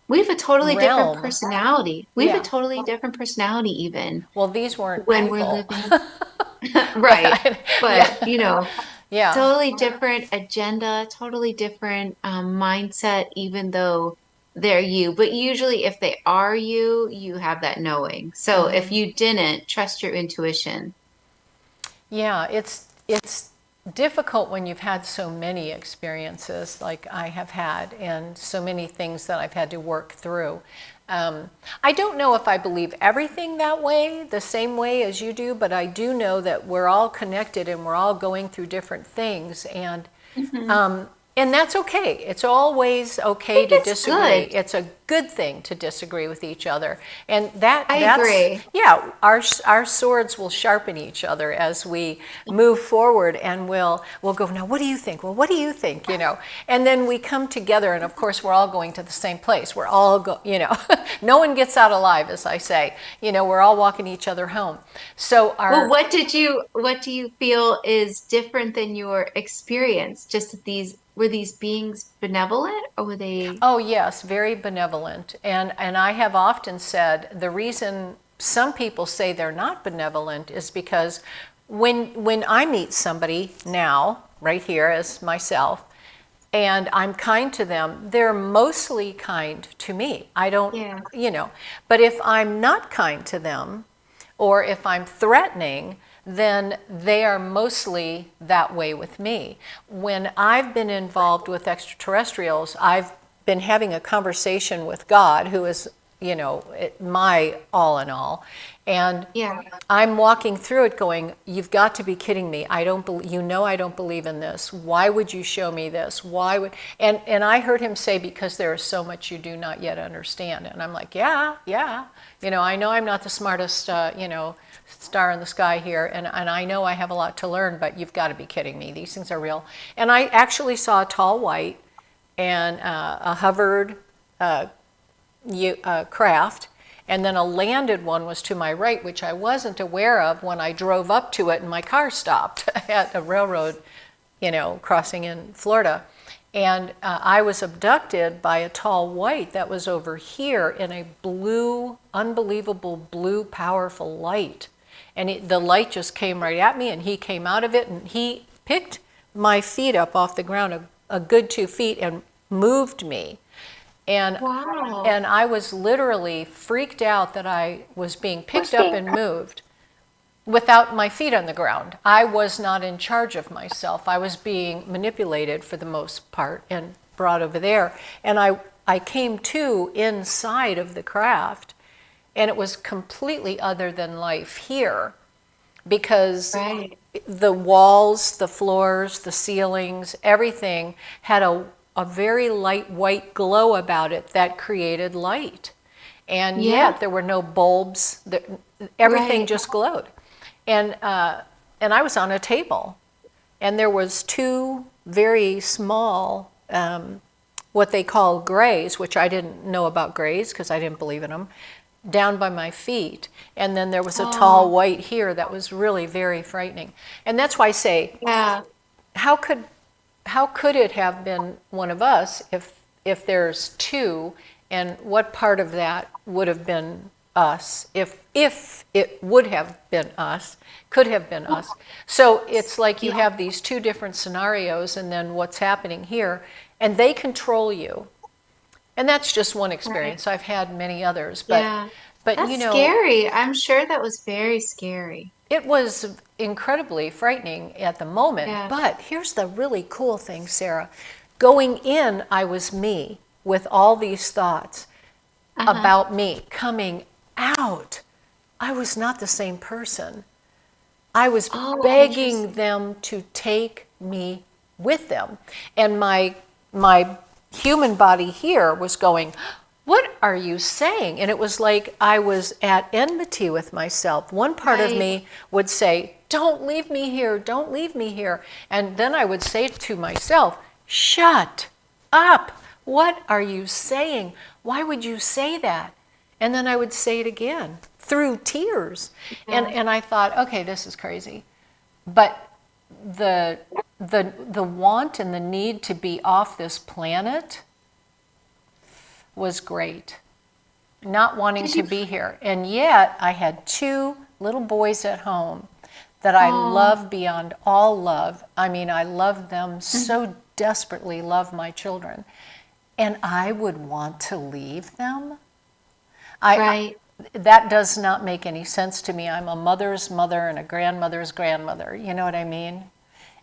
B: We have a totally different
A: realm.
B: personality. We have a
A: Yeah.
B: totally different personality even
A: Well, these weren't
B: when we're
A: people.
B: living. Right. But,
A: Yeah. Yeah.
B: totally different agenda, totally different mindset, even though they're you. But usually, if they are you, you have that knowing. So if you didn't, trust your intuition.
A: Yeah, it's difficult when you've had so many experiences like I have had and so many things that I've had to work through. I don't know if I believe everything that way, the same way as you do, but I do know that we're all connected and we're all going through different things.
B: Mhm.
A: And that's okay. It's always
B: I
A: okay
B: think
A: to
B: it's
A: disagree.
B: good.
A: It's a good thing to disagree with each other. And
B: I
A: that's,
B: agree.
A: yeah, our swords will sharpen each other as we move forward, and we'll go, now what do you think? Well, what do you think? You know. And then we come together, and of course we're all going to the same place. We're all no one gets out alive, as I say. You know, we're all walking each other home. So
B: Well,
A: our
B: what do you feel is different than your experience? Just that were these beings benevolent or were they?
A: Oh, yes, very benevolent. And I have often said the reason some people say they're not benevolent is because when I meet somebody now, right here as myself, and I'm kind to them, they're mostly kind to me. I don't,
B: Yeah.
A: but if I'm not kind to them, or if I'm threatening, then they are mostly that way with me. When I've been involved with extraterrestrials, I've been having a conversation with God, who is, my all in all. And
B: Yeah.
A: I'm walking through it going, you've got to be kidding me. I don't I don't believe in this. Why would you show me this? Why would, and I heard him say, because there is so much you do not yet understand. And I'm like, yeah. I know I'm not the smartest, star in the sky here. And I know I have a lot to learn, but you've got to be kidding me. These things are real. And I actually saw a tall white and a hovered craft, and then a landed one was to my right, which I wasn't aware of when I drove up to it and my car stopped at a railroad, crossing in Florida. And I was abducted by a tall white that was over here in a blue, unbelievable blue, powerful light. And the light just came right at me, and he came out of it, and he picked my feet up off the ground a good 2 feet and moved me. And
B: Wow.
A: and I was literally freaked out that I was being picked up and moved without my feet on the ground. I was not in charge of myself. I was being manipulated for the most part and brought over there. And I came to inside of the craft, and it was completely other than life here, because
B: Right.
A: the walls, the floors, the ceilings, everything had a very light white glow about it that created light. And
B: Yeah.
A: yet there were no bulbs. Everything
B: Right.
A: just glowed. And I was on a table, and there was two very small, what they call grays, which I didn't know about grays because I didn't believe in them, down by my feet. And then there was a tall white here that was really very frightening. And that's why I say,
B: Yeah.
A: how could it have been one of us if there's two, and what part of that would have been us, if it would have been us, could have been us. So it's like you have these two different scenarios, and then what's happening here, and they control you. And that's just one experience.
B: Right.
A: I've had many others,
B: Yeah.
A: but
B: That's scary. I'm sure that was very scary.
A: it was incredibly frightening at the moment.
B: Yeah.
A: But here's the really cool thing, Sarah. Going in, I was me with all these thoughts
B: Uh-huh.
A: about me. Coming out, I was not the same person. I was
B: Oh,
A: begging
B: interesting.
A: them to take me with them. And my human body here was going, what are you saying? And it was like I was at enmity with myself. One part of
B: Right.
A: me would say, don't leave me here, don't leave me here. And then I would say to myself, shut up. What are you saying? Why would you say that? And then I would say it again through tears. And I thought, okay, this is crazy. But the want and the need to be off this planet was great. Not wanting to be here. And yet I had 2 little boys at home that I love beyond all love. I mean, I love them so desperately, love my children. And I would want to leave them.
B: Right.
A: That does not make any sense to me. I'm a mother's mother and a grandmother's grandmother. You know what I mean?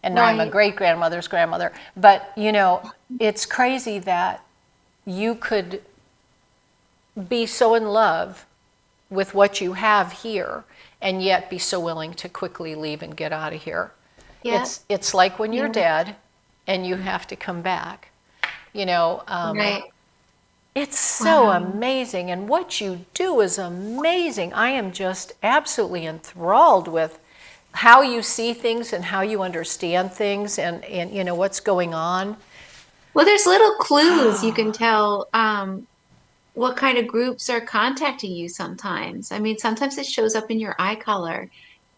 A: And now I'm a
B: Right.
A: great-grandmother's grandmother. But, you know, it's crazy that you could be so in love with what you have here and yet be so willing to quickly leave and get out of here.
B: Yeah.
A: It's like when you're
B: Yeah.
A: dead and you have to come back. You know,
B: Right.
A: it's so
B: Wow.
A: amazing, and what you do is amazing. I am just absolutely enthralled with how you see things and how you understand things and you know what's going on.
B: Well, there's little clues you can tell what kind of groups are contacting you sometimes. I mean, sometimes it shows up in your eye color.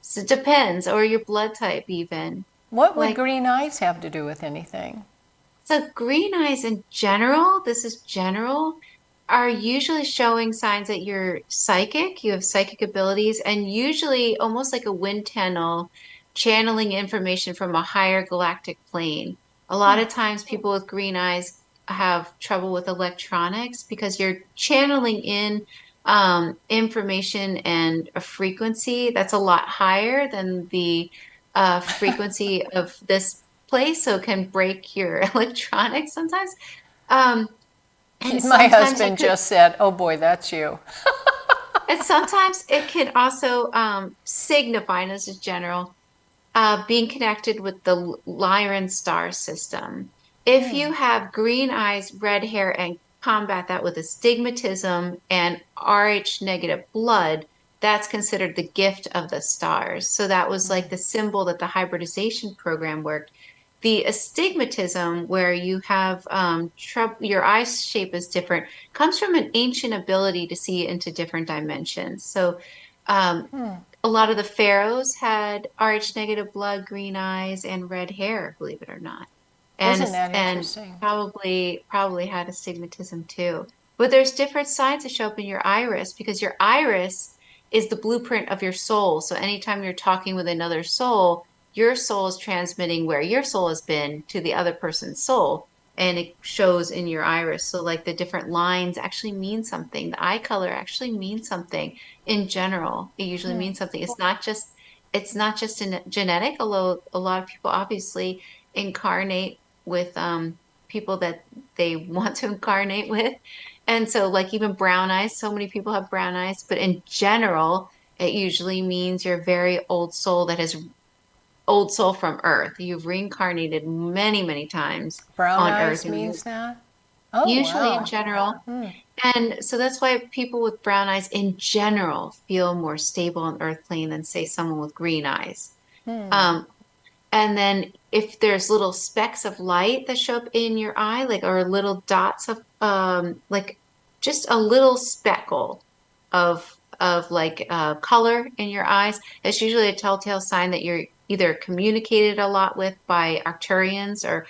B: So it depends, or your blood type even.
A: What would
B: Like,
A: green eyes have to do with anything?
B: so green eyes in general, this is general, are usually showing signs that you're psychic, you have psychic abilities, and usually almost like a wind tunnel, channeling information from a higher galactic plane. A lot of times people with green eyes have trouble with electronics because you're channeling in information and a frequency that's a lot higher than the frequency of this place, so it can break your electronics sometimes. Um, and
A: My
B: sometimes you
A: husband
B: could,
A: just said, "Oh boy, that's you."
B: and sometimes it can also signify, and this is general, being connected with the Lyran star system. If you have green eyes, red hair, and combat that with astigmatism and Rh negative blood, that's considered the gift of the stars. So that was like the symbol that the hybridization program worked. The astigmatism, where you have your eye shape is different, comes from an ancient ability to see into different dimensions. So um, a lot of the pharaohs had Rh negative blood, green eyes, and red hair, believe it or not. And
A: Isn't that
B: and
A: interesting?
B: probably had astigmatism too. But there's different signs that show up in your iris because your iris is the blueprint of your soul. So anytime you're talking with another soul, your soul is transmitting where your soul has been to the other person's soul. And it shows in your iris. So like the different lines actually mean something. The eye color actually means something in general. It usually means something. It's not just genetic, although a lot of people obviously incarnate with people that they want to incarnate with. And so like even brown eyes, so many people have brown eyes, but in general, it usually means you're a very old soul that has old soul from Earth. You've reincarnated many, many times
A: Brown
B: on Earth,
A: eyes
B: and
A: means that? Oh,
B: usually in
A: wow.
B: general. And so that's why people with brown eyes in general feel more stable on Earth plane than say someone with green eyes. Um, and then if there's little specks of light that show up in your eye, like or little dots of like just a little speckle of like color in your eyes, it's usually a telltale sign that you're either communicated a lot with by Arcturians or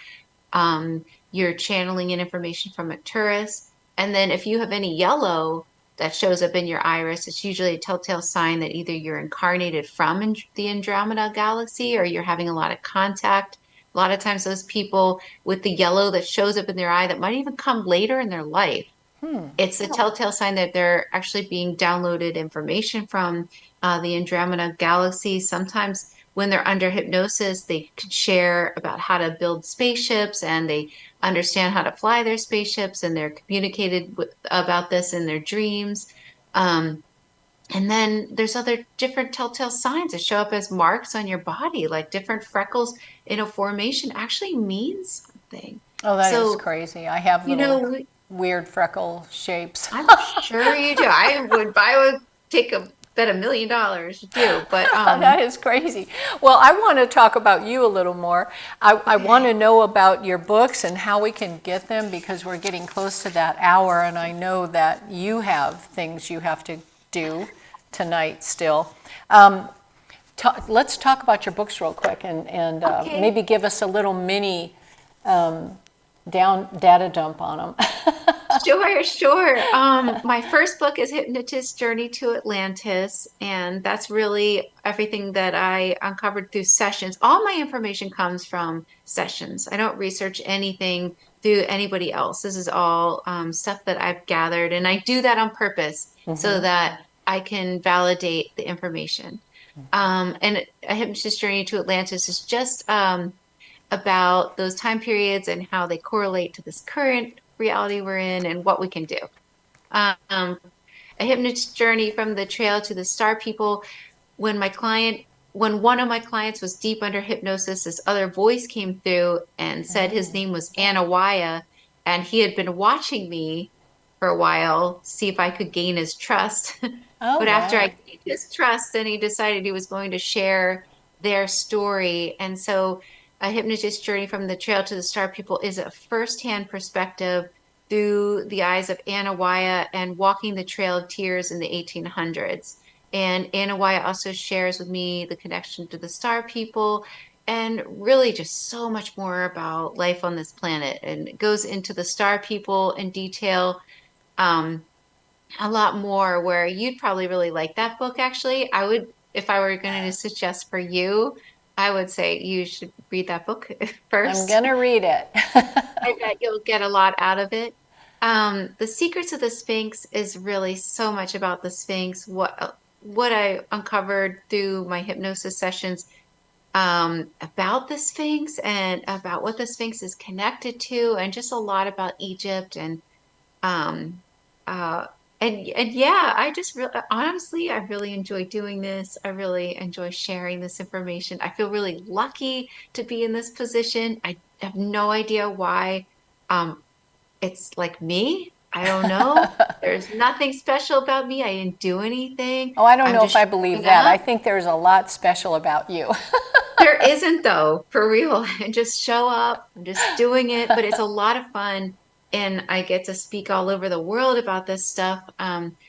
B: you're channeling in information from Arcturus. And then if you have any yellow that shows up in your iris, it's usually a telltale sign that either you're incarnated from the Andromeda galaxy or you're having a lot of contact. A lot of times, those people with the yellow that shows up in their eye that might even come later in their life, it's a telltale sign that they're actually being downloaded information from the Andromeda galaxy. Sometimes when they're under hypnosis, they could share about how to build spaceships and they understand how to fly their spaceships and they're communicated about this in their dreams. Um, and then there's other different telltale signs that show up as marks on your body, like different freckles in a formation actually means something.
A: Oh, that is
B: So,
A: crazy. I have
B: you
A: little
B: know,
A: weird freckle shapes.
B: I'm sure you do. I would take a bet $1 million to do, but
A: That is crazy. Well, I want to talk about you a little more. I want to
B: okay.
A: know about your books and how we can get them because we're getting close to that hour, and I know that you have things you have to do tonight still. Um, let's talk about your books real quick and
B: Okay.
A: maybe give us a little mini down data dump on them.
B: Sure, sure. My first book is Hypnotist Journey to Atlantis, and that's really everything that I uncovered through sessions. All my information comes from sessions. I don't research anything through anybody else. This is all stuff that I've gathered, and I do that on purpose so that I can validate the information. And A Hypnotist Journey to Atlantis is just about those time periods and how they correlate to this current reality we're in and what we can do. Um, a hypnotist journey from the trail to the star people. When my client, when one of my clients was deep under hypnosis, this other voice came through and said his name was Anawaya, and he had been watching me for a while, see if I could gain his trust.
A: Oh,
B: But after I
A: wow.
B: gained his trust, then he decided he was going to share their story. And so a hypnotist journey from the trail to the star people is a firsthand perspective through the eyes of Anawaya and walking the trail of tears in the 1800s. And Anawaya also shares with me the connection to the star people and really just so much more about life on this planet. And it goes into the star people in detail. Um, a lot more where you'd probably really like that book, actually. I would, if I were going to suggest for you, I would say you should read that book
A: I'm
B: first.
A: going to read it.
B: I bet you'll get a lot out of it. The Secrets of the Sphinx is really so much about the Sphinx, what I uncovered through my hypnosis sessions about the Sphinx and about what the Sphinx is connected to, and just a lot about Egypt um, uh, and yeah, I just really honestly, I really enjoy doing this. I really enjoy sharing this information. I feel really lucky to be in this position. I have no idea why. Um, it's like me. I don't know. There's nothing special about me. I didn't do anything.
A: Oh, I don't
B: I'm
A: know if
B: just
A: I believe
B: showing
A: that. I
B: up.
A: think there's a lot special about you.
B: There isn't though, for real. And just show up. I'm just doing it, but it's a lot of fun. And I get to speak all over the world about this stuff.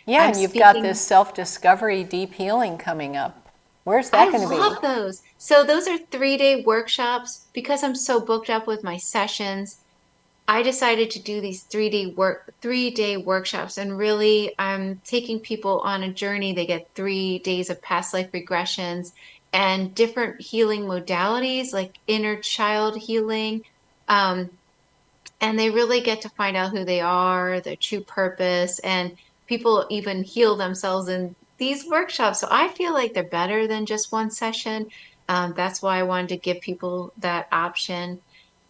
A: Yeah,
B: I'm
A: and you've got
B: speaking.
A: this self-discovery deep healing coming up. Where's that
B: I
A: going to be?
B: love those. So those are 3-day workshops. Because I'm so booked up with my sessions, I decided to do these 3-day workshops, and really I'm taking people on a journey. They get 3 days of past life regressions and different healing modalities like inner child healing. Um, and they really get to find out who they are, their true purpose, and people even heal themselves in these workshops. So I feel like they're better than just one session. That's why I wanted to give people that option.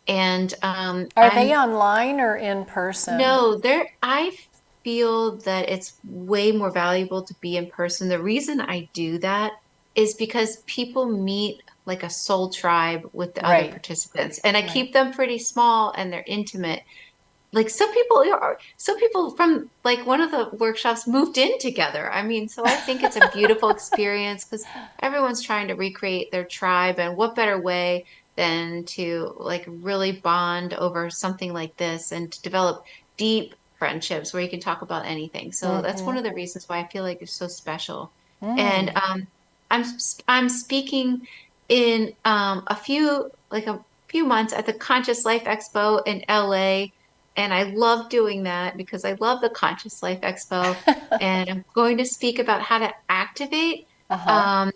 B: And
A: Are they
B: I'm
A: online or in person?
B: no, there, I feel that it's way more valuable to be in person. The reason I do that is because people meet like a soul tribe with the other
A: Right,
B: participants, and I
A: right.
B: keep them pretty small and they're intimate. Like some people from like one of the workshops moved in together. I mean, so I think it's a beautiful experience because everyone's trying to recreate their tribe, and what better way than to like really bond over something like this and to develop deep friendships where you can talk about anything. So that's one of the reasons why I feel like it's so special. And I'm I'm speaking in a few months at the Conscious Life Expo in LA, and I love doing that because I love the Conscious Life Expo. And I'm going to speak about how to activate
A: Uh-huh.
B: um,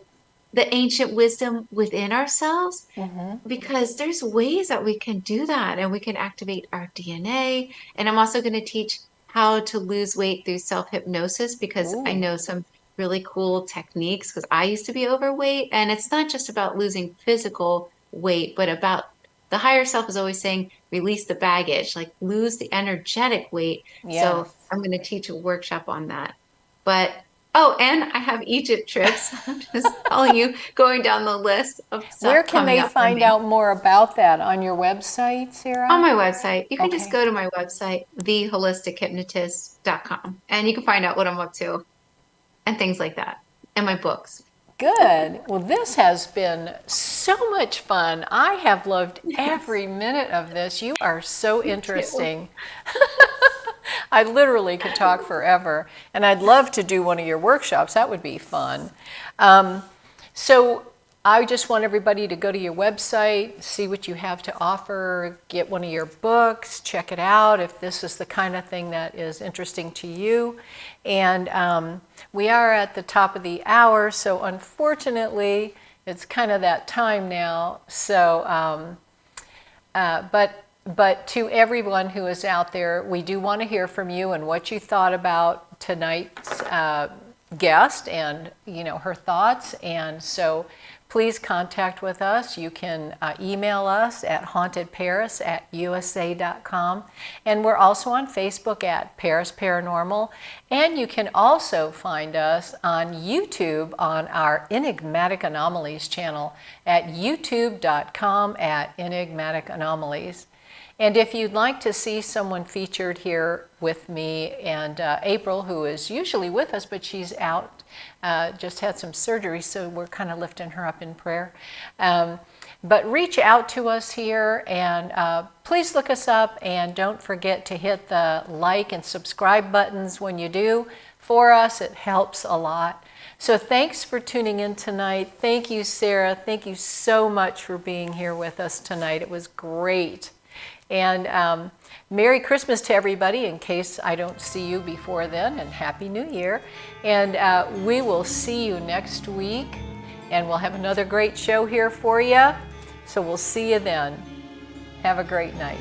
B: the ancient wisdom within ourselves, because there's ways that we can do that and we can activate our DNA. And I'm also going to teach how to lose weight through self-hypnosis because I
A: Ooh.
B: know some really cool techniques because I used to be overweight. And it's not just about losing physical weight, but about the higher self is always saying, release the baggage, like lose the energetic weight. So
A: Yes.
B: I'm going to teach a workshop on that. But Oh, and I have Egypt trips. I'm just telling you, going down the list of
A: Where
B: stuff
A: can
B: coming
A: they
B: up for
A: find
B: me.
A: out more about that? On your website,
B: On
A: Sarah?
B: my website, you can just
A: Okay.
B: go to my website, theholistichehypnotist.com, and you can find out what I'm up to and things like that, and my books.
A: Good. Well, this has been so much fun. I have loved
B: Yes,
A: every minute of this. You are so
B: me too.
A: interesting. I literally could talk forever, and I'd love to do one of your workshops. That would be fun. Um, so I just want everybody to go to your website, see what you have to offer, get one of your books, check it out if this is the kind of thing that is interesting to you. And we are at the top of the hour, so unfortunately, it's kind of that time now. So, but to everyone who is out there, we do want to hear from you and what you thought about tonight's guest and her thoughts. And so please contact with us. You can email us at hauntedparis@usa.com, and we're also on Facebook at Paris Paranormal, and you can also find us on YouTube on our Enigmatic Anomalies channel at youtube.com at Enigmatic Anomalies. And if you'd like to see someone featured here with me and April, who is usually with us, but she's out, just had some surgery, so we're kind of lifting her up in prayer. But reach out to us here and please look us up, and don't forget to hit the like and subscribe buttons when you do for us. It helps a lot. So thanks for tuning in tonight. Thank you, Sarah. Thank you so much for being here with us tonight. It was great. And Merry Christmas to everybody in case I don't see you before then, and Happy New Year. And we will see you next week, and we'll have another great show here for you. So we'll see you then. Have a great night.